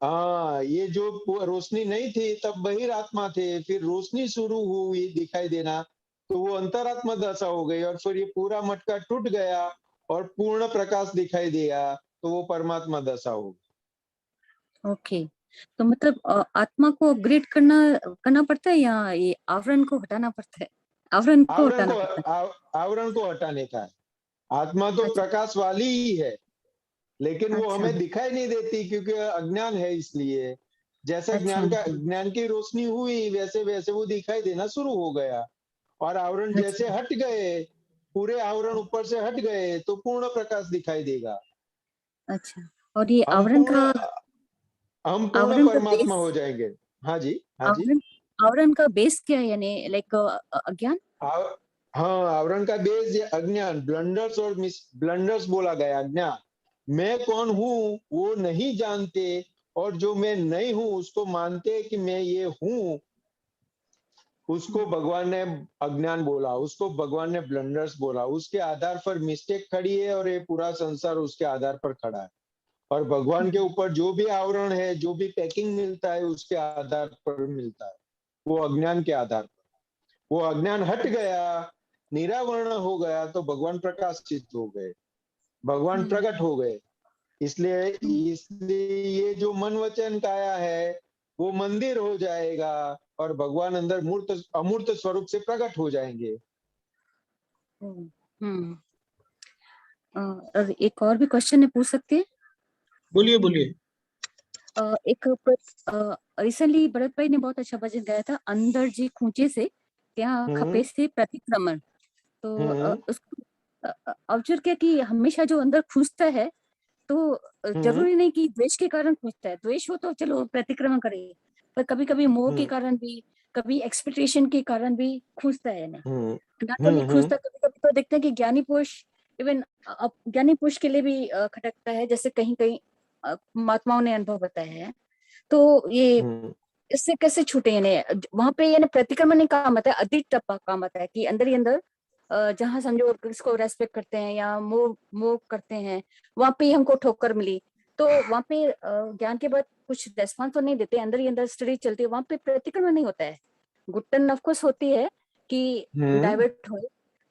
हाँ, ये जो रोशनी नहीं थी तब बहिरात्मा थे, फिर रोशनी शुरू हुई दिखाई देना, तो वो अंतरात्मा दशा हो गई, और फिर ये पूरा मटका टूट गया, और पूर्ण प्रकाश दिखाई दिया तो वो परमात्मा दशा होगी। ओके, तो मतलब आत्मा को अपग्रेड करना पड़ता है या ये आवरण को हटाना पड़ता है? आवरण को आवरण हटाना को पड़ता है। आवरण को हटाने का है। आत्मा तो अच्छा प्रकाश वाली ही है, लेकिन वो अच्छा हमें दिखाई नहीं देती क्योंकि अज्ञान है इसलिए। जैसे अच्छा ज्ञान की रोशनी हुई वैसे वैसे वो दिखाई देना शुरू हो गया, और आवरण जैसे अच्छा हट गए, पूरे आवरण ऊपर से हट गए तो पूर्ण प्रकाश दिखाई देगा। अच्छा। और ये हम पूर्ण हम पूर्ण आवरण का परमात्मा बेस हो जाएंगे। हाँ जी, हाँ जी। आवरण आवरण का बेस क्या है, यानी लाइक अज्ञान? आव- हाँ, आवरण का बेस ये अज्ञान, ब्लंडर्स और मिस ब्लंडर्स बोला गया। अज्ञान, मैं कौन हूँ वो नहीं जानते, और जो मैं नहीं हूँ उसको मानते हैं कि मैं ये हूँ, उसको भगवान ने अज्ञान बोला, उसको भगवान ने ब्लंडर्स बोला। उसके आधार पर मिस्टेक खड़ी है और ये पूरा संसार उसके आधार पर खड़ा है। और भगवान के ऊपर जो भी आवरण है, जो भी पैकिंग मिलता है, उसके आधार पर मिलता है, वो अज्ञान के आधार पर। वो अज्ञान हट गया, निरावरण हो गया तो भगवान प्रकाशित हो गए, भगवान हम्म, प्रकट हो गए। इसलिए हम्म, इसलिए ये जो मन वचन काया है वो मंदिर हो जाएगा, और भगवान अंदर मूर्त अमूर्त स्वरूप से प्रकट हो जाएंगे। हम्म, हम्म। और एक और भी क्वेश्चन है, पूछ सकते हैं? बोलिए बोलिए। एक रिसेंटली भरत भाई ने बहुत अच्छा भजन गाया था, अंदर जी खूंचे से ત્યાં हम्म खपे से प्रतिक्रमण। तो हम्म उसको ऑब्जर्व किया कि हमेशा जो अंदर खूंजता है, तो हम्म जरूरी नहीं कि द्वेष के कारण खूंजता है, द्वेष हो तो चलो प्रतिक्रमण करे, पर कभी कभी मोह के हम्म कारण भी, कभी एक्सपेक्टेशन के कारण भी खूंजता है ना। हम्म ना तो नहीं हम्म खूंजता, कभी कभी तो देखते हैं कि ज्ञानी पुरुष, इवन ज्ञानी पुरुष के लिए भी खटकता है, जैसे कहीं कहीं महात्माओं ने अनुभव बताया है। तो ये हम्म इससे कैसे छूटे, यानी वहां पे यानी प्रतिक्रमण नहीं काम आता है, अधिक टप्पा काम आता है कि अंदर ही अंदर जहाँ समझो किसको रेस्पेक्ट करते हैं या मोह मोह करते हैं, वहां पे ही हमको ठोकर मिली, तो वहां पे ज्ञान के बाद कुछ रेस्पॉन्स तो नहीं देते, अंदर ही अंदर स्टडी चलती है, वहां पे प्रतिक्रमण नहीं होता है। घुटन ऑफकोर्स होती है कि हम्म डाइवर्ट हो,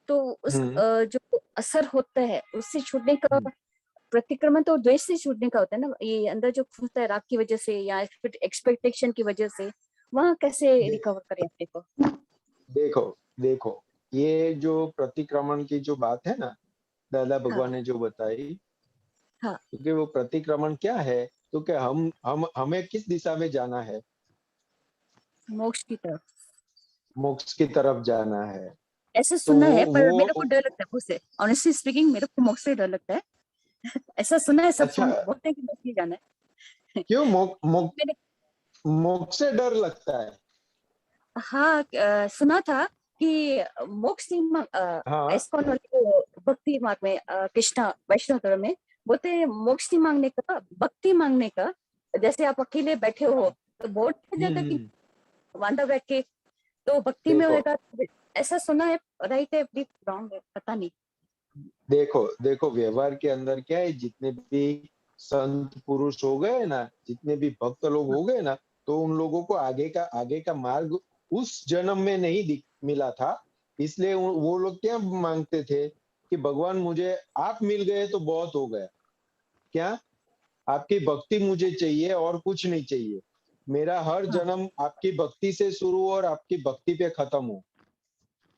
तो उस हम्म जो असर होता है उससे छूटने का, प्रतिक्रमण तो द्वेष से छूटने का होता है ना, ये अंदर जो खुलता है राग की वजह से या एक्सपेक्टेशन की वजह से, वहां कैसे दे, रिकवर करें अपने को? देखो देखो, ये जो प्रतिक्रमण की जो बात है ना, दादा हाँ भगवान ने जो बताई, हाँ। क्योंकि वो प्रतिक्रमण क्या है, तो क्या हम हमें किस दिशा में जाना है? मोक्ष की तरफ मोक्ष की तरफ जाना है। ऐसा तो सुना है, पर मेरे को वो डर लगता है उससे, ऑनेस्टली स्पीकिंग मेरे को मोक्ष से डर लगता है। ऐसा सुना है, सब अच्छा, बोलते हैं कि मोक्ष नहीं जाना है। क्यों मैंने मोक्ष से डर लगता है? हाँ सुना था कि मोक्ष नहीं हाँ। इस्कॉन वाले वो भक्ति मार्ग में कृष्णा वैष्णव धर्म में बोलते हैं मोक्ष नहीं मांगने का, भक्ति मांगने का। जैसे आप अकेले बैठे हो तो बोर हो जाता है कि हम्म। वांदा बैठ के, तो भक्ति में देखो होएगा। ऐसा सुना है, राइट है रॉन्ग है पता नहीं। देखो देखो, व्यवहार के अंदर क्या है, जितने भी संत पुरुष हो गए ना, जितने भी भक्त लोग हो गए ना, तो उन लोगों को आगे का मार्ग उस जन्म में नहीं मिला था। इसलिए वो लोग क्या मांगते थे कि भगवान मुझे आप मिल गए तो बहुत हो गया। क्या? आपकी भक्ति मुझे चाहिए और कुछ नहीं चाहिए। मेरा हर हाँ जन्म आपकी भक्ति से शुरू हो और आपकी भक्ति पे खत्म हो।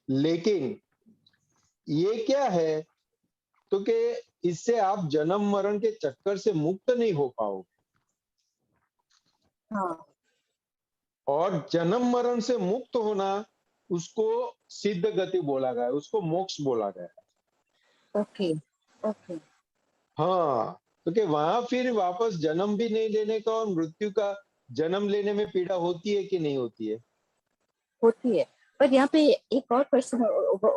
लेकिन ये क्या है, तो कि इससे आप जन्म मरण के चक्कर से मुक्त नहीं हो पाओगे, हाँ। और जन्म मरण से मुक्त होना, उसको सिद्ध गति बोला गया है, उसको मोक्ष बोला गया है। Okay okay. हाँ, क्योंकि वहां फिर वापस जन्म भी नहीं लेने का, और मृत्यु का जन्म लेने में पीड़ा होती है कि नहीं होती है? होती है, पर यहाँ पे एक और क्वेश्चन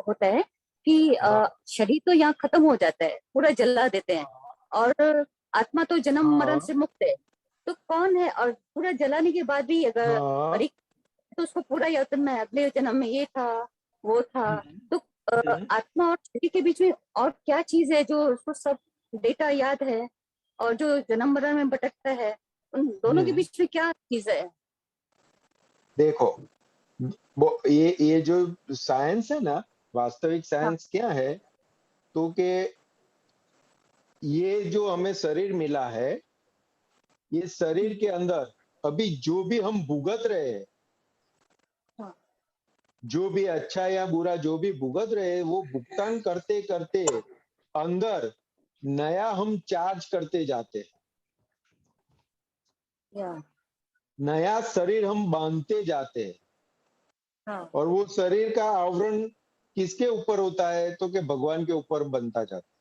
होता है कि हाँ शरीर तो यहाँ खत्म हो जाता है, पूरा जला देते हैं, और आत्मा तो जन्म मरण हाँ से मुक्त है, तो कौन है? और पूरा जलाने के बाद भी अगर हाँ। तो उसको पूरा याद करना है, अगले जन्म में ये था वो था, हम्म, तो हम्म, आत्मा और शरीर के बीच में और क्या चीज है जो उसको सब डेटा याद है, और जो जन्म मरण में भटकता है, उन दोनों के हम्म। बीच में क्या चीज है? देखो, वो ये जो साइंस है ना, वास्तविक हाँ साइंस क्या है, तो कि ये जो हमें शरीर मिला है, ये शरीर के अंदर अभी जो भी हम भुगत रहे हैं, हाँ। जो भी अच्छा या बुरा जो भी भुगत रहे हैं, वो भुगतान करते करते अंदर नया हम चार्ज करते जाते हैं, या नया शरीर हम बांधते जाते हैं। हाँ और वो शरीर का आवरण किसके ऊपर होता है? तो कि भगवान के ऊपर बनता जाता है।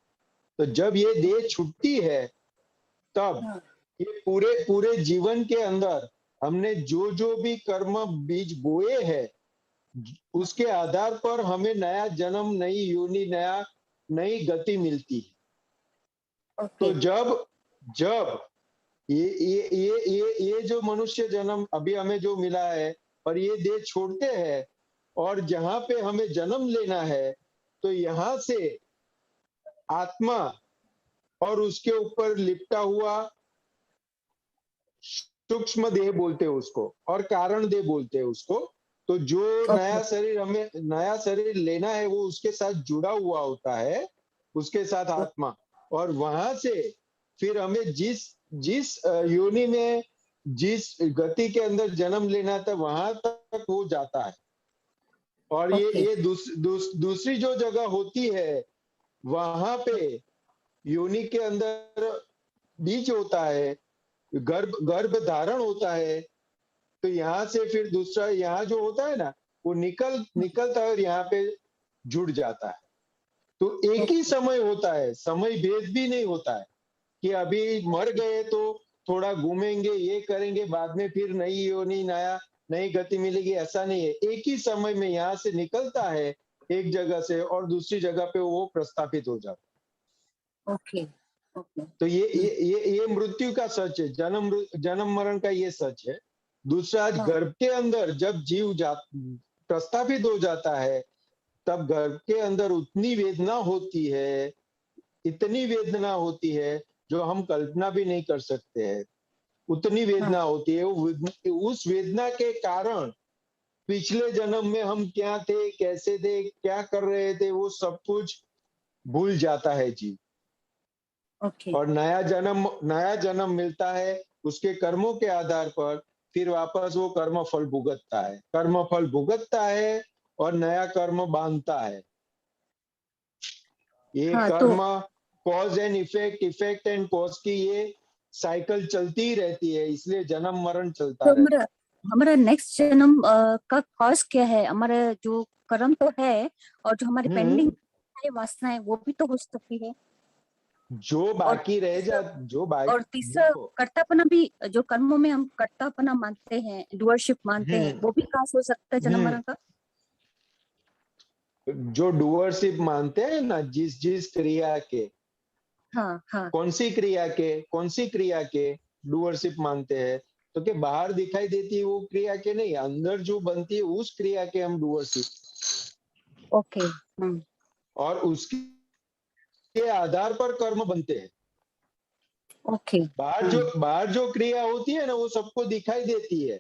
तो जब ये देह छूटती है, तब हाँ ये पूरे पूरे जीवन के अंदर हमने जो जो भी कर्म बीज बोए हैं, उसके आधार पर हमें नया जन्म, नई योनि, नई गति मिलती है। ओके तो जब जब ये जो मनुष्य जन्म अभी हमें जो मिला है, और ये देह छोड़ते हैं, और जहां पे हमें जन्म लेना है, तो यहाँ से आत्मा और उसके ऊपर लिपटा हुआ सूक्ष्म देह बोलते हैं उसको, और कारण देह बोलते हैं उसको। तो जो नया ओके शरीर हमें नया शरीर लेना है, वो उसके साथ जुड़ा हुआ होता है, उसके साथ आत्मा। और वहां से फिर हमें जिस जिस योनि में, जिस गति के अंदर जन्म लेना था, वहां तक वो जाता है। और ओके ये दूसरी जो जगह होती है, वहां पे योनि के अंदर बीज होता है, गर्भ धारण होता है। तो यहाँ से फिर दूसरा यहाँ जो होता है ना, वो निकलता है और यहाँ पे जुड़ जाता है। तो एक ही समय होता है, समय भेद भी नहीं होता है कि अभी मर गए तो थोड़ा घूमेंगे, ये करेंगे, बाद में फिर नई योनि, नई गति मिलेगी, ऐसा नहीं है। एक ही समय में यहाँ से निकलता है एक जगह से, और दूसरी जगह पे वो प्रस्थापित हो जाता है। ओके ओके तो ये मृत्यु का सच है, जन्म मरण का ये सच है। दूसरा, हाँ गर्भ के अंदर जब प्रस्थापित हो जाता है, तब गर्भ के अंदर उतनी वेदना होती है, इतनी वेदना होती है, जो हम कल्पना भी नहीं कर सकते हैं। उतनी वेदना हाँ होती है। उस वेदना के कारण पिछले जन्म में हम क्या थे, कैसे थे, क्या कर रहे थे, वो सब कुछ भूल जाता है जीव। ओके और नया जन्म मिलता है, उसके कर्मों के आधार पर फिर वापस वो कर्म फल भुगतता है और नया कर्म बांधता है। ये हाँ तो कर्म, cause and effect, effect and cause की ये साइकिल चलती ही रहती है, इसलिए जन्म मरण चलता रहता हमारा हमारा नेक्स्ट जन्म का कॉज क्या है? हमारा जो कर्म तो है, और जो हमारी है। पेंडिंग है वासनाएं, वो भी तो हो सकती है। जो और बाकी रह जा, जो और बाकी तीसरा देखो। कर्तापना भी, जो कर्मों में हम कर्तापना मानते हैं, डुअरशिप मानते हैं, वो भी कॉज हो सकता है जन्म मरण का। जो डुअरशिप मानते हैं ना, जिस जिस क्रिया के, हाँ हाँ कौन सी क्रिया के डुअरशिप मानते हैं? तो कि बाहर दिखाई देती है वो क्रिया के नहीं, अंदर जो बनती है उस क्रिया के हम डुअरशिप। ओके और उसके आधार पर कर्म बनते हैं। ओके बाहर जो क्रिया होती है ना, वो सबको दिखाई देती है,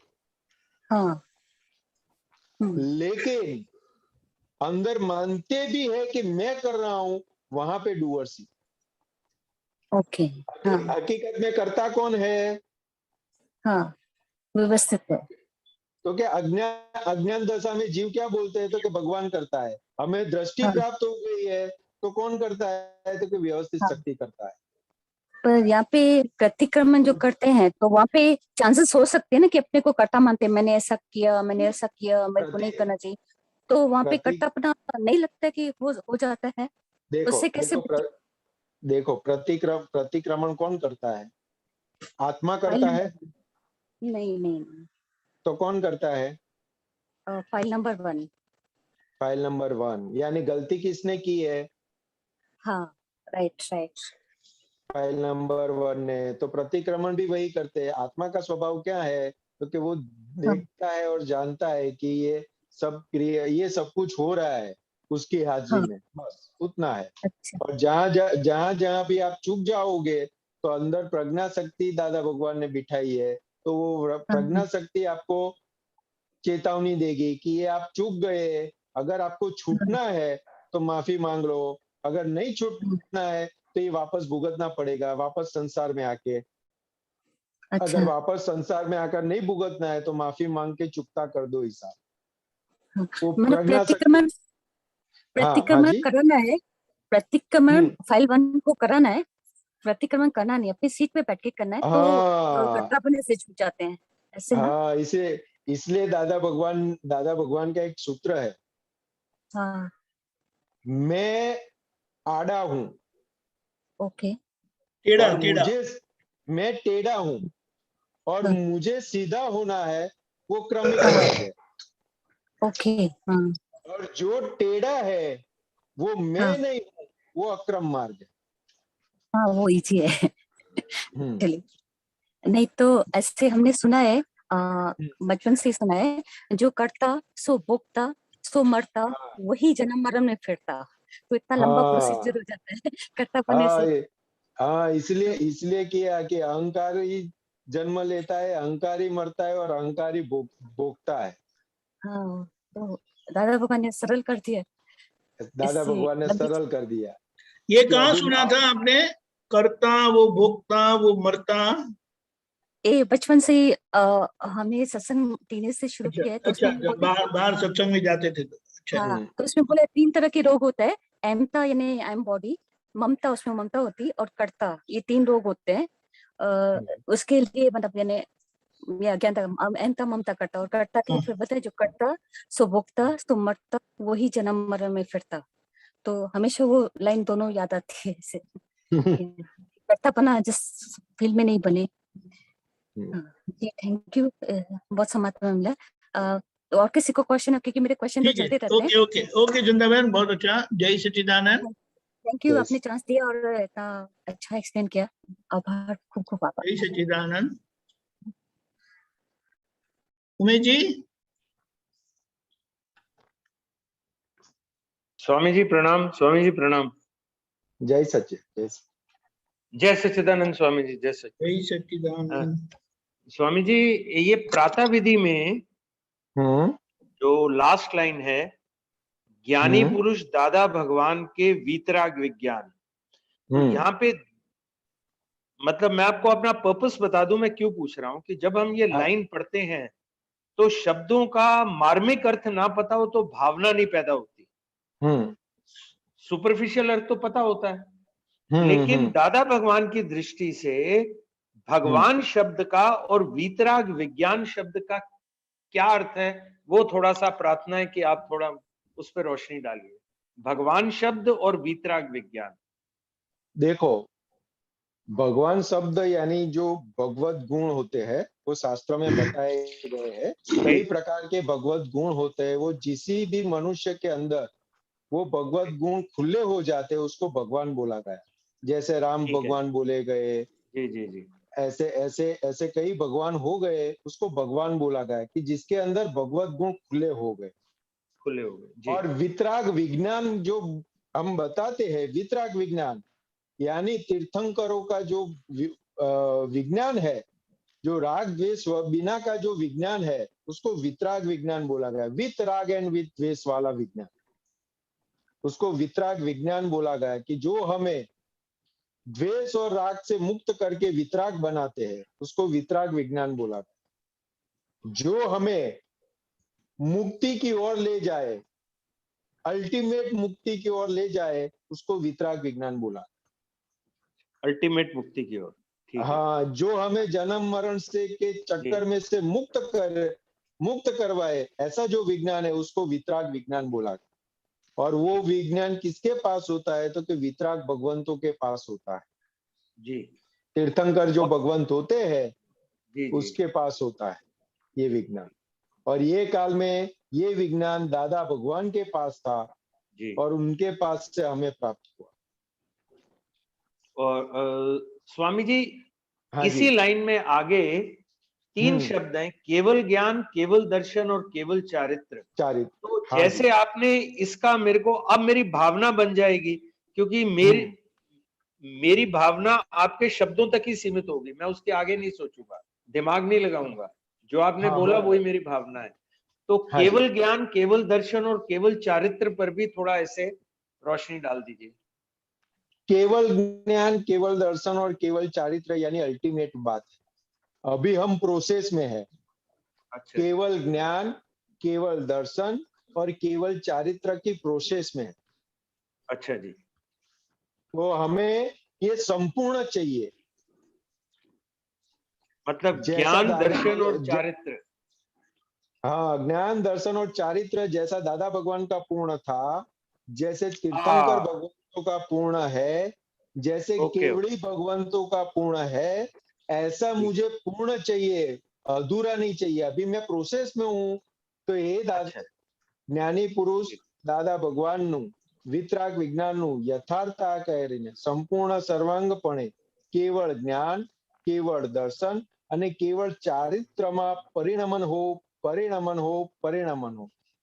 हाँ लेकिन अंदर मानते भी है कि मैं कर रहा हूं, वहां पे डुअरशिप। ओके हाँ हकीकत में करता कौन है? हाँ व्यवस्थित है। तो क्या अज्ञान दशा में जीव क्या बोलते हैं? तो कि भगवान करता है। हमें दृष्टि हाँ प्राप्त हो गई है, तो कौन करता है? तो कि व्यवस्थित हाँ शक्ति करता है। पर यहाँ पे प्रतिक्रमण जो करते हैं, तो वहाँ पे चांसेस हो सकते हैं ना कि अपने को कर्ता मानते हैं, मैंने ऐसा किया, मैंने ऐसा किया, मेरे को प्रति नहीं करना चाहिए। तो वहाँ पे प्रति कर्तापना नहीं लगता है कि हो जाता है? देखो उससे कैसे देखो देखो, प्रतिक्रमण कौन करता है? आत्मा फाइल करता है। नंबर नहीं नहीं तो कौन करता है? File number 1। फाइल नंबर 1, यानी गलती किसने की है? हाँ राइट राइट फाइल नंबर 1 ने। तो प्रतिक्रमण भी वही करते हैं। आत्मा का स्वभाव क्या है? तो कि वो हाँ देखता है और जानता है कि ये सब कुछ हो रहा है उसकी हाजिरी हाँ में, बस उतना है। अच्छा और जहां भी आप चूक जाओगे, तो अंदर प्रज्ञा शक्ति दादा भगवान ने बिठाई है। तो वो हाँ प्रज्ञा शक्ति आपको चेतावनी देगी कि ये आप चूक गए, अगर आपको हाँ छूटना है तो माफी मांग लो, अगर नहीं हाँ छूटना है तो ये वापस भुगतना पड़ेगा, वापस संसार में आके। अच्छा अगर वापस संसार में आकर नहीं भुगतना है तो माफी मांग के चुकता कर दो हिसाब। हाँ, वो मतलब प्रज्ञा शक्ति। प्रतिक्रमण हाँ प्रतिक्रमण जी। कराना है, प्रतिक्रमण हम्म। फाइल 1 को कराना है, प्रतिक्रमण करना नहीं, अपनी सीट पे बैठ के करना है, तो हाँ कर्तापने से छूट जाते हैं, ऐसे ना? हाँ, इसे इसलिए दादा भगवान का एक सूत्र है, हाँ मैं आड़ा हूं ओके टेढ़ा और टेढ़ा। मैं टेढ़ा हूं और हाँ मुझे सीधा होना है, वो क्रमिक हाँ मार्ग है। ओके हाँ और जो टेढ़ा है वो मैं हाँ नहीं हूं, वो अक्रम मार्ग है। हाँ वो इजी है। हम्म। चलिए, नहीं तो ऐसे हमने सुना है, बचपन से ही सुना है, जो करता सो भोगता सो मरता हाँ वही जन्म मरण में फिरता। तो इतना लंबा प्रोसीजर हाँ हो जाता है करता पने हाँ से। हाँ, इसलिए इसलिए किया कि अहंकार ही जन्म लेता है, अहंकार ही मरता है और अहंकार ही भोगता है। हाँ तो दादा भगवान ने सरल कर दिया दादा इससे भगवान ने लंबी। सरल कर दिया ये कि कहाँ अभी सुना था आपने? करता वो भोगता वो मरता। ये बचपन से ही हमने सत्संग टीनेज से शुरू अच्छा किया है, तो अच्छा उसमें अच्छा, बोले बाहर बाहर सत्संग में जाते थे तो। अच्छा। हाँ, तो उसमें बोले 3 तरह के रोग होता है, अहमता यानी आई एम बॉडी, ममता उसमें ममता होती, और कर्ता, ये 3 रोग होते हैं। उसके लिए मतलब यानी ये अज्ञानता, अहमता ममता कर्ता, और कर्ता के लिए फिर बताए जो कर्ता सो भोगता सो मरता वही जन्म मरण में फिरता। तो हमेशा वो लाइन दोनों याद आती है ऐसे, कर्ता बना जिस फील्ड में नहीं बने। हाँ, जी थैंक यू, बहुत समात्मा मिला। तो और किसी को क्वेश्चन है, क्योंकि मेरे क्वेश्चन तो ठीक है, चलते रहते हैं। ओके ओके ओके जिंदा बहन, बहुत अच्छा, जय सच्चिदानंद। Thank you, Yes. आपने चांस दिया और इतना अच्छा एक्सप्लेन किया, आभार, खूब खूब आभार। जय सच्चिदानंद। उमेश जी। स्वामी जी प्रणाम, स्वामी जी प्रणाम। जय सच्चे, जय जय सच्चिदानंद स्वामी जी, जय सच्चिदानंद। जय सच्चिदानंद। स्वामी जी, ये प्रातः विधि में जो लास्ट लाइन है, ज्ञानी पुरुष दादा भगवान के वीतराग विज्ञान, तो यहाँ पे मतलब मैं आपको अपना पर्पस बता दूं, मैं क्यों पूछ रहा हूँ कि जब हम ये लाइन पढ़ते हैं तो शब्दों का मार्मिक अर्थ ना पता हो तो भावना नहीं पैदा होती। सुपरफिशियल अर्थ तो पता होता है, लेकिन दादा भगवान की दृष्टि से भगवान शब्द का और वीतराग विज्ञान शब्द का क्या अर्थ है, वो थोड़ा सा प्रार्थना है कि आप थोड़ा उस पर रोशनी डालिए। भगवान शब्द और वीतराग विज्ञान। देखो, भगवान शब्द यानी जो भगवत गुण होते हैं वो शास्त्र में बताए गए हैं। कई प्रकार के भगवत गुण होते हैं, वो किसी भी मनुष्य के अंदर वो भगवत गुण खुले हो जाते हैं, उसको भगवान बोला गया। जैसे राम भगवान बोले गए, जी जी जी, ऐसे ऐसे ऐसे कई भगवान हो गए, उसको भगवान बोला गया कि जिसके अंदर भगवत गुण खुले हो गए। खुले हो गए जी। और वितराग विज्ञान जो हम बताते हैं, वितराग विज्ञान यानी तीर्थंकरों का जो विज्ञान है, जो राग द्वेष बिना का जो विज्ञान है, उसको वितराग विज्ञान बोला गया। वित राग एंड वित द्वेष वाला विज्ञान, उसको वितराग विज्ञान बोला गया कि जो हमें द्वेष और राग से मुक्त करके वितराग बनाते हैं, उसको वितराग विज्ञान बोला गया। जो हमें मुक्ति की ओर ले जाए, अल्टीमेट मुक्ति की ओर ले जाए, उसको वितराग विज्ञान बोला। अल्टीमेट मुक्ति की ओर, ठीक है। हाँ, जो हमें जन्म मरण से के चक्कर में से मुक्त करवाए, ऐसा जो विज्ञान है उसको वितराग विज्ञान बोला। और वो विज्ञान किसके पास होता है, तो कि वितराग भगवंतों के पास होता है जी। तीर्थंकर जो भगवंत होते हैं जी, उसके पास होता है ये विज्ञान। और ये काल में ये विज्ञान दादा भगवान के पास था जी। और उनके पास से हमें प्राप्त हुआ। और स्वामी जी, हाँ इसी जी। लाइन में आगे 3 शब्द हैं, केवल ज्ञान, केवल दर्शन और केवल चारित्र। तो हाँ जैसे जी। आपने इसका मेरे को, अब मेरी भावना बन जाएगी, क्योंकि मेरी भावना आपके शब्दों तक ही सीमित होगी, मैं उसके आगे नहीं सोचूंगा, दिमाग नहीं लगाऊंगा। जो आपने हाँ, बोला हाँ, वही मेरी भावना है। तो हाँ जी। केवल ज्ञान, केवल दर्शन और केवल चारित्र पर भी थोड़ा ऐसे रोशनी डाल दीजिए। केवल ज्ञान, केवल दर्शन और केवल चारित्र यानी अल्टीमेट बात है। अभी हम प्रोसेस में है। अच्छा केवल ज्ञान, केवल दर्शन और केवल चारित्र की प्रोसेस में है। अच्छा जी, तो हमें ये संपूर्ण चाहिए। मतलब जैसा ज्ञान, दादा दर्शन और ज- चारित्र। हाँ, ज्ञान, दर्शन और चारित्र जैसा दादा भगवान का पूर्ण था, जैसे तीर्थंकर हाँ, भगवंतों का पूर्ण है, जैसे ओके केवड़ी भगवंतों का पूर्ण है, ऐसा ठीक। मुझे पूर्ण चाहिए, अधूरा नहीं चाहिए। अभी मैं प्रोसेस में हूँ। तो ये अच्छा જ્ઞાની પુરુષ દાદા ભગવાનનું વિતરાગ વિજ્ઞાનનું યથાર્થ કરીને સંપૂર્ણ સર્વાંગપણે કેવળ જ્ઞાન, કેવળ દર્શન અને કેવળ ચારિત્રમાં પરિણમન हो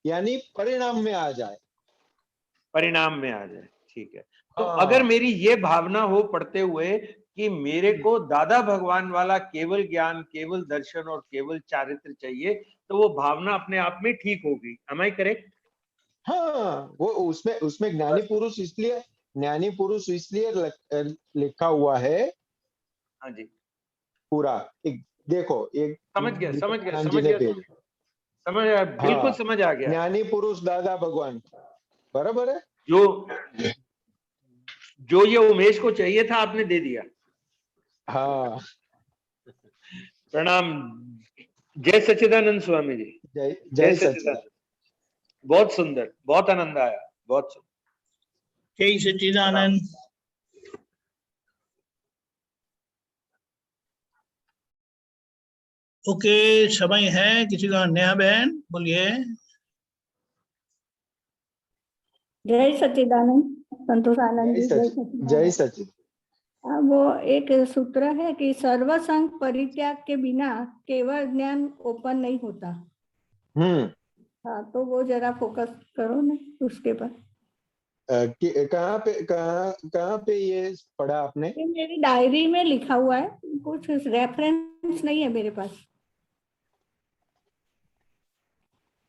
यानी परिणाम में आ जाए। परिणाम में आ जाए, ठीक है। तो हाँ। अगर मेरी ये भावना हो पढ़ते हुए कि मेरे को दादा भगवान वाला केवल ज्ञान, केवल दर्शन और केवल चारित्र चाहिए, तो वो भावना अपने आप में ठीक होगी। Am I correct? हाँ, वो उसमें ज्ञानी पुरुष इसलिए लिखा हुआ है हाँ जी, पूरा। एक देखो, एक समझ गया समझ गया दीपकानंद जी समझ ने गया भेजा। समझ गया, बिल्कुल हाँ, समझ आ गया। ज्ञानी पुरुष दादा भगवान, बराबर है। जो जो ये उमेश को चाहिए था आपने दे दिया। हाँ, प्रणाम। जय सच्चिदानंद स्वामी जी। जय जय जय सच्चिदानंद। सच्चिदानंद। बहुत सुंदर, बहुत आनंद आया, बहुत सुंदर। जय सच्चिदानंद। ओके, समय है किसी का? नेहा बहन बोलिए। जय सच्चिदानंद। संतोष आनंद जी, जय जय सच्चिदानंद। सच्चिदानंद। वो एक सूत्र है कि सर्वसंग परित्याग के बिना केवल ज्ञान ओपन नहीं होता। हाँ, तो वो जरा फोकस करो ना उसके पर। कहाँ पे ये पढ़ा आपने? ये मेरी डायरी में लिखा हुआ है, कुछ रेफरेंस नहीं है मेरे पास।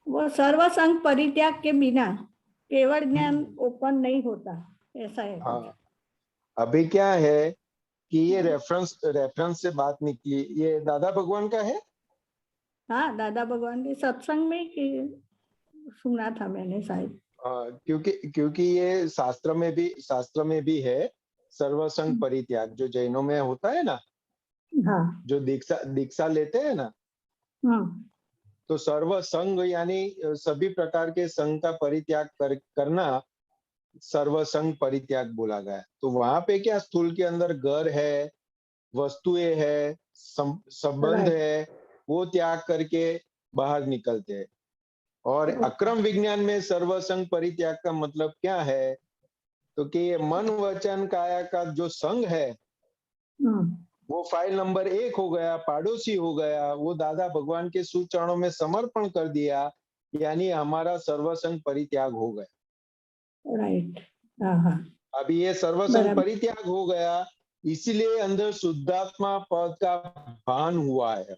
वो सर्वसंग परित्याग के बिना केवल ज्ञान ओपन नहीं होता, ऐसा है। हाँ, अभी क्या है कि ये रेफरेंस से बात निकली, ये दादा भगवान का है। हाँ, दादा भगवान के सत्संग में सुना था मैंने शायद। क्योंकि ये शास्त्र में भी है सर्वसंग परित्याग, जो जैनों में होता है ना। हाँ, जो दीक्षा लेते हैं ना, तो सर्वसंग यानी सभी प्रकार के संग का परित्याग करना सर्वसंग परित्याग बोला गया। तो वहां पे क्या स्थूल के अंदर घर है, वस्तुएं है, संबंध है, वो त्याग करके बाहर निकलते हैं। और अक्रम विज्ञान में सर्वसंग परित्याग का मतलब क्या है? तो कि ये मन वचन काया का जो संग है, वो फाइल नंबर 1 हो गया, पाड़ोसी हो गया, वो दादा भगवान के सुचरणों में समर्पण कर दिया, यानी हमारा सर्वसंग परित्याग हो गया। राइट। अभी ये सर्वसंग परित्याग हो गया, इसीलिए अंदर शुद्धात्मा पद का भान हुआ है,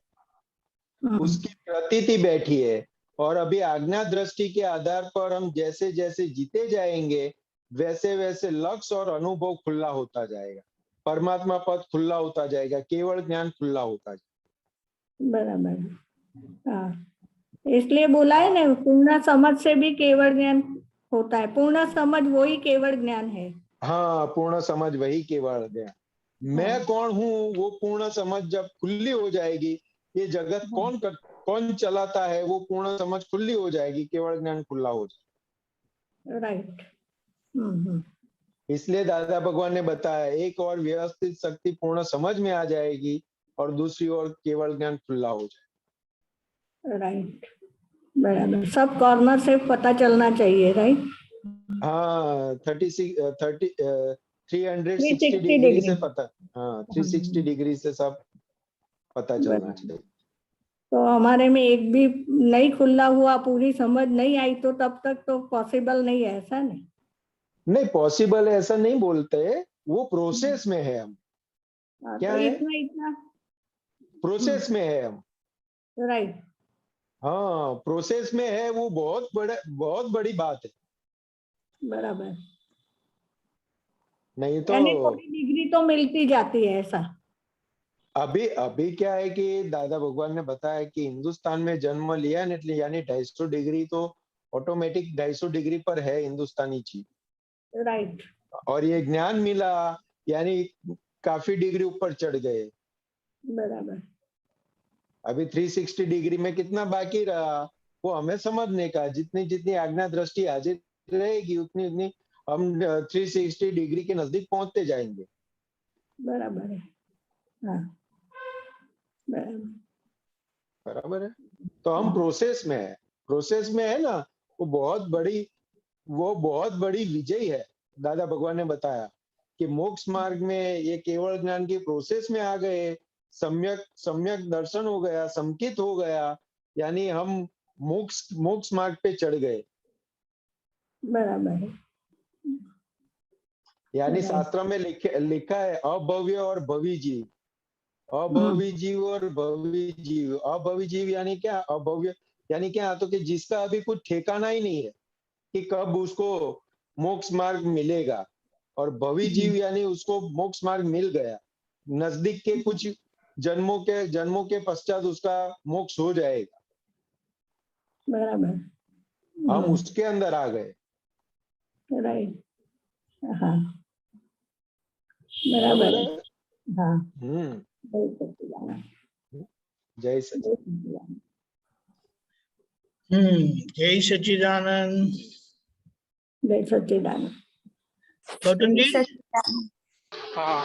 उसकी प्रतीति बैठी है। और अभी आज्ञा दृष्टि के आधार पर हम जैसे जैसे जीते जाएंगे, वैसे वैसे लक्ष्य और अनुभव खुला होता जाएगा, परमात्मा पद खुला होता जाएगा, केवल ज्ञान खुला होता जाएगा। बराबर। इसलिए बोला है ना, पूर्ण समझ से भी केवल ज्ञान होता है। पूर्ण समझ वही केवल ज्ञान है। हाँ, पूर्ण समझ वही केवल ज्ञान। मैं कौन हूँ, वो पूर्ण समझ जब खुली हो जाएगी, ये जगत कौन चलाता है, वो पूर्ण समझ खुली हो जाएगी, केवल ज्ञान खुला हो जाएगा। राइट। इसलिए दादा भगवान ने बताया, एक और व्यवस्थित शक्ति पूर्ण समझ में आ जाएगी और दूसरी ओर केवल ज्ञान खुला हो जाएगा। राइट, बराबर। सब कॉर्नर से पता चलना चाहिए, राइट। हाँ, 360 डिग्री से पता, हाँ 360 डिग्री से सब पता चलना चाहिए। तो हमारे में एक भी नहीं खुला हुआ, पूरी समझ नहीं आई, तो तब तक तो पॉसिबल नहीं है, ऐसा नहीं पॉसिबल है ऐसा नहीं बोलते, वो प्रोसेस में है हम। क्या तो है? इतना प्रोसेस में है हम। राइट। हाँ, प्रोसेस में है, वो बहुत बड़ी बात है। बराबर। नहीं तो यानी थोड़ी डिग्री तो मिलती जाती है ऐसा। अभी अभी क्या है कि दादा भगवान ने बताया कि हिंदुस्तान में जन्म लिया है એટલે यानी 250 डिग्री तो ऑटोमेटिक 250 डिग्री पर है हिंदुस्तानी चीज। राइट। और ये ज्ञान मिला यानी काफी डिग्री ऊपर चढ़ गए। बराबर। अभी 360 डिग्री में कितना बाकी रहा वो हमें समझने का। जितनी जितनी आज्ञा दृष्टि हाजिर रहेगी उतनी उतनी हम 360 डिग्री के नजदीक पहुंचते जाएंगे। बराबर है। हाँ बराबर। बराबर है। तो हम प्रोसेस में है ना। वो बहुत बड़ी विजय है। दादा भगवान ने बताया कि मोक्ष मार्ग में ये केवल ज्ञान की प्रोसेस में आ गए, सम्यक दर्शन हो गया, समकित हो गया, यानी हम मोक्ष मार्ग पे चढ़ गए। बराबर है। यानी शास्त्र में लिखा है अभव्य और भवी जीव, अभवी जीव और भवी जीव। अभवी जीव यानी क्या, अभव्य यानी क्या, तो कि जिसका अभी कुछ ठिकाना ही नहीं है कि कब उसको मोक्ष मार्ग मिलेगा। और भवी जीव यानी उसको मोक्ष मार्ग मिल गया, नजदीक के कुछ जन्मों के पश्चात उसका मोक्ष हो जाएगा। बराबर। हम उसके अंदर आ गए। राइट। हाँ बराबर है। हाँ। जय सच्चिदानंद। जय सच्चिदानंद। जय सच्चिदानंद। गौतम जी। हाँ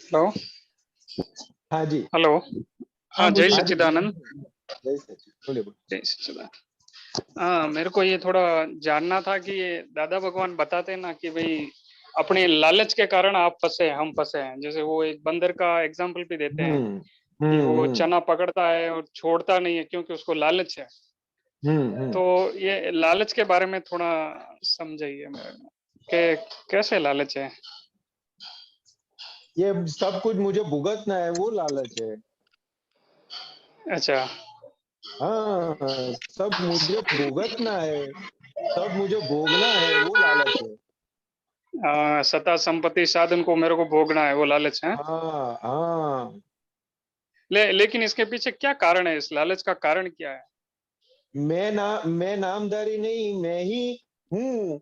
हेलो। हाँ जी। हेलो। हाँ जय बोलिए। सच्चिदानंद। जय सच्चिदानंद। जय सच्चिदानंद। हाँ मेरे को ये थोड़ा जानना था कि ये दादा भगवान बताते हैं ना कि भाई अपने लालच के कारण आप फंसे, हम फंसे हैं। जैसे वो एक बंदर का एग्जाम्पल भी देते हैं कि वो चना पकड़ता है और छोड़ता नहीं है क्योंकि उसको लालच है। तो ये लालच के बारे में थोड़ा समझाइए मेरे को कि कैसे लालच है। ये सब कुछ मुझे भुगतना है वो लालच है। अच्छा। हाँ सब मुझे भुगतना है, सब मुझे भोगना है वो लालच है। सत्ता संपत्ति साधन को मेरे को भोगना है वो लालच है। हाँ हाँ। लेकिन इसके पीछे क्या कारण है, इस लालच का कारण क्या है? मैं नामधारी नहीं, मैं ही हूँ,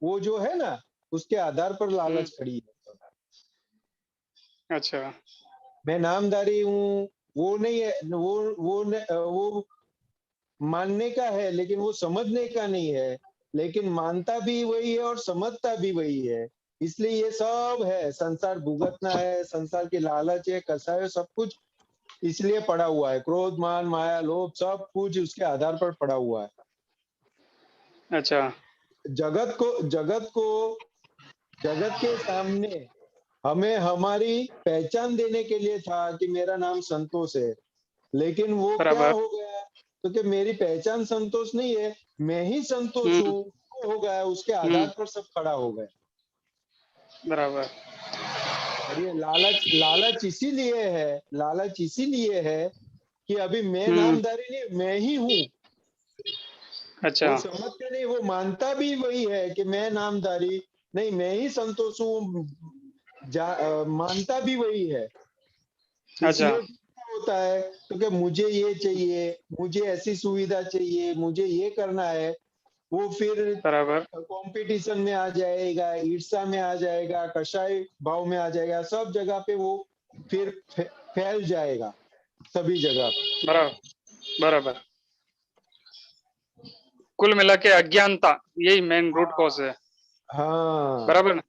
वो जो है ना उसके आधार पर लालच खड़ी है। अच्छा। मैं नामधारी हूँ वो नहीं है, वो मानने का है लेकिन वो समझने का नहीं है। लेकिन मानता भी वही है और समझता भी वही है। इसलिए ये सब है, संसार भुगतना है, संसार की लालच है, कसाय, सब कुछ इसलिए पड़ा हुआ है। क्रोध मान माया लोभ सब कुछ उसके आधार पर पड़ा हुआ है। अच्छा। जगत के सामने हमें हमारी पहचान देने के लिए था कि मेरा नाम संतोष है। लेकिन वो क्या हो गया, तो कि मेरी पहचान संतोष नहीं है, मैं ही संतोष हूँ हो गया। उसके आधार पर सब खड़ा हो गए। बराबर। और ये लालच इसीलिए है कि अभी मैं नामधारी नहीं, मैं ही हूँ। अच्छा। वो समझते नहीं, वो मानता भी वही है कि मैं नामधारी नहीं, मैं ही संतोष हूँ, मानता भी वही है। इसलिए होता है तो कि मुझे ये चाहिए, मुझे ऐसी सुविधा चाहिए, मुझे ये करना है। वो फिर कंपटीशन में आ जाएगा, ईर्ष्या में आ जाएगा, कषाय भाव में आ जाएगा, सब जगह पे वो फिर फैल जाएगा, सभी जगह। बराबर। कुल मिला के अज्ञानता यही मेन रूट कॉज है। हाँ बराबर ना।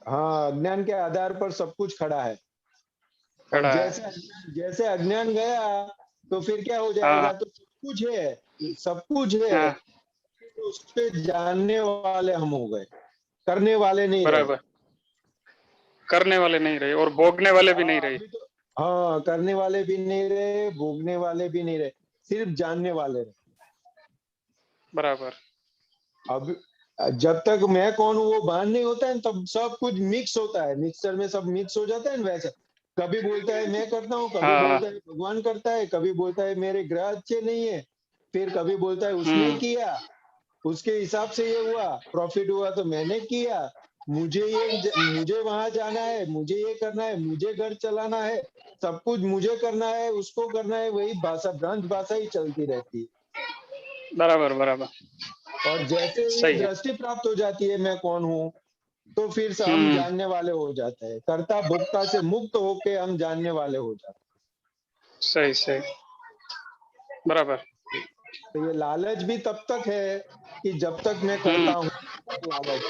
हाँ, अज्ञान के आधार पर सब कुछ खड़ा है। और जैसे अज्ञान गया तो फिर क्या हो जाएगा, तो सब कुछ है तो उस पे जानने वाले हम हो गए, करने वाले नहीं रहे। करने वाले नहीं रहे और भोगने वाले भी नहीं रहे। हाँ, करने वाले भी नहीं रहे, भोगने वाले भी नहीं रहे, सिर्फ जानने वाले रहे। बराबर। अब जब तक मैं कौन हूँ वो भान नहीं होता है तब सब कुछ मिक्स होता है, मिक्सचर में सब मिक्स हो जाता है ना। वैसे कभी बोलता है मैं करता हूँ, कभी बोलता है भगवान करता है, कभी बोलता है मेरे ग्रह अच्छे नहीं है, फिर कभी बोलता है उसने किया, उसके हिसाब से ये हुआ, प्रॉफिट हुआ तो मैंने किया, मुझे वहां जाना है, मुझे ये करना है, मुझे घर चलाना है, सब कुछ मुझे करना है, उसको करना है, वही भाषा भ्रंश भाषा ही चलती रहती है। बराबर बराबर। और जैसे ही सही है। दृष्टि प्राप्त हो जाती है मैं कौन हूँ, तो फिर से हम जानने वाले हो जाते हैं। कर्ता भोक्ता से मुक्त होके हम जानने वाले हो जाते हैं। सही सही, बराबर। तो ये लालच भी तब तक है कि जब तक मैं करता हूँ लालच,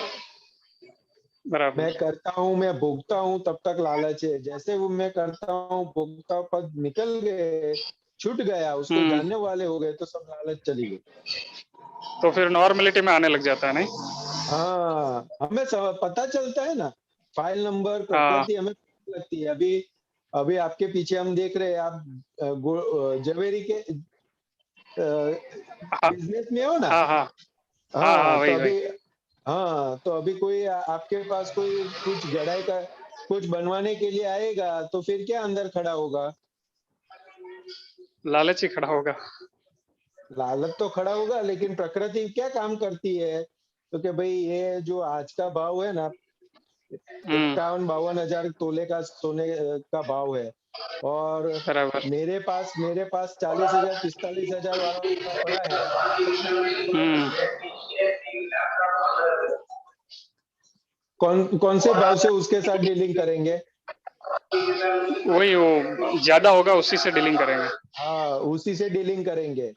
बराबर। मैं करता हूँ, मैं भोगता हूँ, तब तक लालच है। जैसे वो मैं करता हूँ, भोगता पद निकल गए, छूट गया, उसको जानने वाले हो गए, तो सब लालच चली गई। तो फिर नॉर्मलिटी में आने लग जाता है, नहीं? हाँ, हमें पता चलता है ना, फाइल नंबर प्रकृति हमें लगती है। अभी अभी आपके पीछे हम देख रहे हैं, आप जवेरी के बिजनेस में हो ना। हाँ हाँ हाँ, वही तो अभी वही। हाँ, तो अभी कोई आपके पास कोई कुछ गढ़ाई का कुछ बनवाने के लिए आएगा, तो फिर क्या अंदर खड़ा होगा? लालच ही खड़ा होगा। लालच तो खड़ा होगा, लेकिन प्रकृति क्या काम करती है, तो कि भाई ये जो आज का भाव है ना, 51-52 हजार तोले का सोने का भाव है, और बराबर। मेरे पास 40,000 45,000 वाला पड़ा है। कौन से भाव से उसके साथ डीलिंग करेंगे? वही, वो ज्यादा होगा उसी से डीलिंग करेंगे। हाँ, उसी से डीलिंग करेंगे,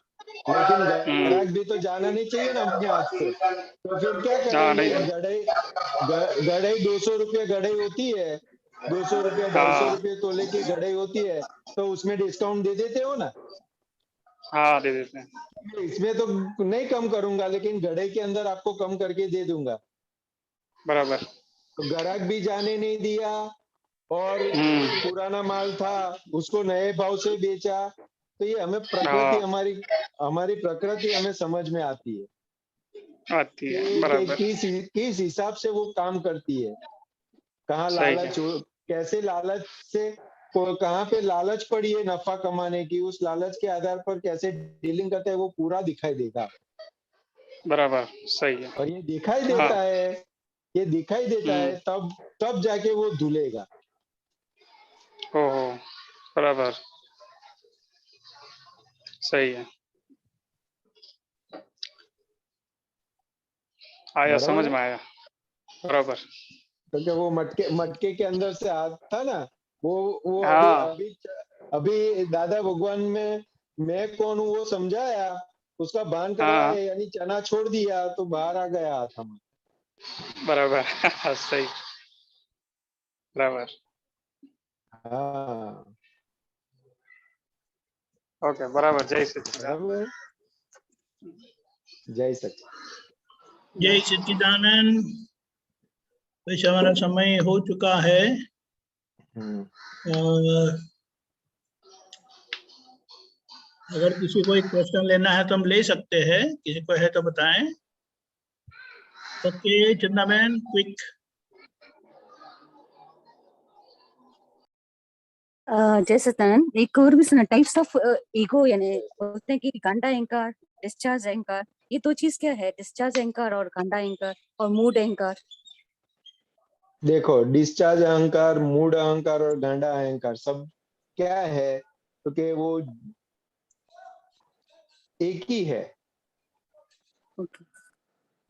लेकिन ग्राहक भी तो जाना नहीं चाहिए ना अपने हाथ से। तो फिर क्या करेंगे? गढ़ई 200 रुपये गढ़ई होती है, 200 रुपये 250 रुपये तोले की गढ़ई होती है, तो उसमें डिस्काउंट दे देते हो ना? हाँ, दे देते हैं। इसमें तो नहीं कम करूंगा, लेकिन गढ़ई के अंदर आपको कम करके दे दूंगा। बराबर। तो ग्राहक भी जाने नहीं दिया, और पुराना माल था उसको नए भाव से बेचा। तो ये हमें प्रकृति, हमारी प्रकृति हमें समझ में आती है कि किस हिसाब से वो काम करती है। कहाँ लालच, कैसे लालच से, कहाँ पे लालच पड़ी है नफा कमाने की, उस लालच के आधार पर कैसे डीलिंग करते हैं, वो पूरा दिखाई देगा। बराबर, सही है। और ये दिखाई देता है, ये दिखाई देता है, तब जाके वो धुलेगा। ओहो, बराबर, सही है। आया, समझ में आया। बराबर। क्योंकि वो मटके के अंदर से आता ना, वो अभी दादा भगवान में मैं कौन हूँ वो समझाया, उसका भान कराया, यानी चना छोड़ दिया, तो बाहर आ गया हाथ में। बराबर। सही, बराबर। हाँ, ओके, बराबर। जय सच्चिदानंद। जय सच्चिदानंद। जय सच्चिदानंद। वैसे हमारा समय हो चुका है। अगर किसी को एक क्वेश्चन लेना है तो हम ले सकते हैं, किसी को है तो बताएं। ओके, चंदा मैन, क्विक। जय सच्चिदानंद। एक और भी सुना, टाइप्स ऑफ ईगो, यानी बोलते हैं कि गांडा अहंकार, डिस्चार्ज अहंकार, ये दो चीज क्या है? डिस्चार्ज अहंकार और गांडा अहंकार और मूड अहंकार। देखो, डिस्चार्ज अहंकार, मूड अहंकार और गांडा अहंकार सब क्या है, तो कि वो एक ही है।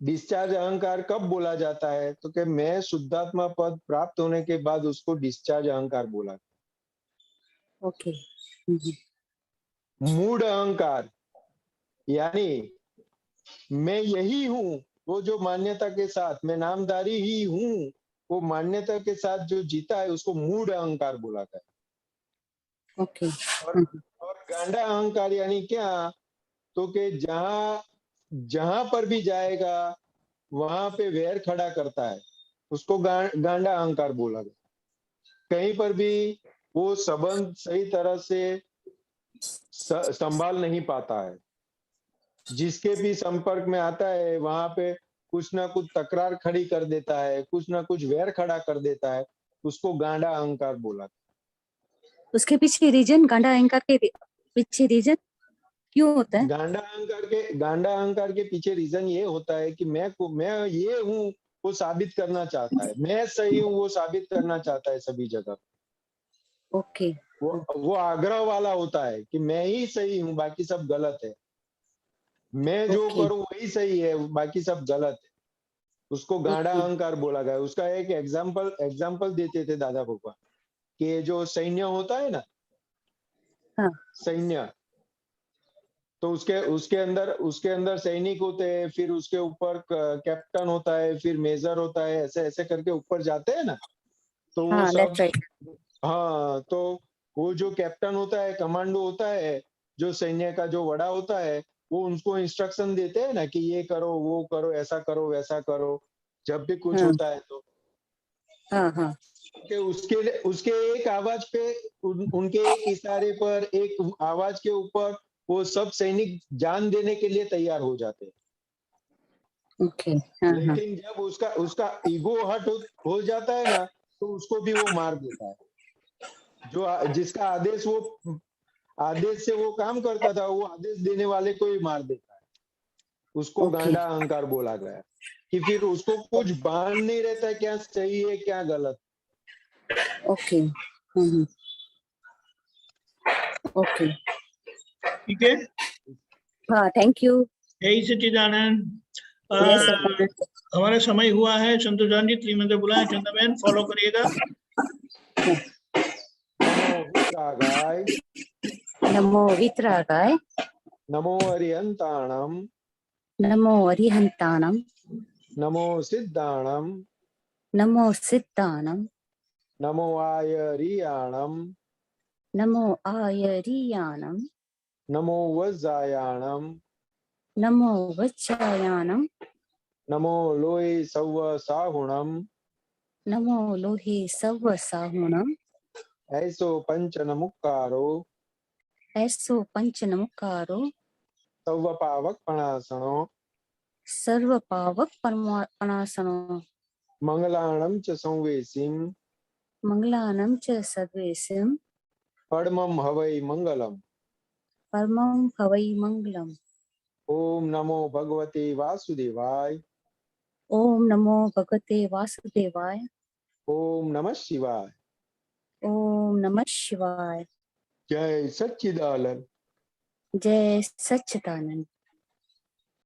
डिस्चार्ज अहंकार कब बोला जाता है, तो कि मैं शुद्धात्मा पद प्राप्त होने के बाद उसको डिस्चार्ज अहंकार बोला। ओके। मूड अहंकार यानी मैं यही हूँ, वो जो मान्यता के साथ मैं नामधारी ही हूँ, वो मान्यता के साथ जो जीता है, उसको मूड अहंकार बोला था। ओके। और गांडा अहंकार यानी क्या, तो कि जहां पर भी जाएगा वहां पे वैर खड़ा करता है, उसको गांडा अहंकार बोला गया। कहीं पर भी वो संबंध सही तरह से संभाल नहीं पाता है, जिसके भी संपर्क में आता है वहां पे कुछ ना कुछ तकरार खड़ी कर देता है, कुछ ना कुछ वैर खड़ा कर देता है, उसको गांडा अहंकार बोला। उसके पीछे रीजन, गांडा अहंकार के पीछे रीजन क्यों होता है? गांडा अहंकार के पीछे रीजन ये होता है कि मैं ये हूँ, वो साबित करना चाहता है, मैं सही हूँ वो साबित करना चाहता है सभी जगह। ओके। वो आग्रह वाला होता है कि मैं ही सही हूँ, बाकी सब गलत है। मैं जो ओके। करूँ वही सही है, बाकी सब गलत है। उसको गाढ़ा ओके। अहंकार बोला गया। उसका एक एग्जाम्पल देते थे दादा भगवान कि जो सैन्य होता है ना, हाँ। सैन्य, तो उसके अंदर सैनिक होते हैं, फिर उसके ऊपर कैप्टन होता है, फिर मेजर होता है, ऐसे ऐसे करके ऊपर जाते हैं ना, तो वो हाँ, सब, that's right. हाँ, तो वो जो कैप्टन होता है, कमांडो होता है, जो सैन्य का जो बड़ा होता है, वो उनको इंस्ट्रक्शन देते हैं ना कि ये करो, वो करो, ऐसा करो, वैसा करो, जब भी कुछ हाँ। होता है तो हाँ हाँ। कि उसके एक आवाज पे, उनके एक इशारे पर, एक आवाज के ऊपर वो सब सैनिक जान देने के लिए तैयार हो जाते हैं। ओके। हाँ हाँ। लेकिन जब उसका ईगो हर्ट हो जाता है ना, तो उसको भी वो मार देता है। जिसका आदेश से वो काम करता था, वो आदेश देने वाले को ही मार देता है। उसको ओके। गांडा अहंकार बोला गया कि फिर उसको कुछ भान नहीं रहता है क्या सही है क्या गलत। ओके। ओके। ठीक है, हाँ, थैंक यू। जय सच्चिदानंद। जय सच्चिदानंद। हमारा समय हुआ है। संतोषान जी त्रिमंत्र बुलाए, चंद्रबेन फॉलो करिएगा। नमो वितरागाय, नमो अरिहंताणम, नमो अरिहंताणम, नमो सिद्धाणम, नमो सिद्धाणम, नमो आयरियाणम, नमो आयरियाणम, नमो वज्रायाणम, नमो वज्रायाणम, नमो लोहे सव्व साहुणम, नमो लोहे सव्व साहुणम, ऐसो पंच नमुक्कारो, ऐसो पंच नमुकारो, सव्व पावक पणासनो, सर्व पावक पणासनो, मंगलाणम च संवेसिम, मंगलानम च सर्वेसिम, परमं हवै मंगलम। परमं हवै मंगलम। ओम नमो भगवते वासुदेवाय, ओम नमो भगवते वासुदेवाय, ओम नमः शिवाय। ओम नमः शिवाय। जय सच्चिदानंद। जय सच्चिदानंद।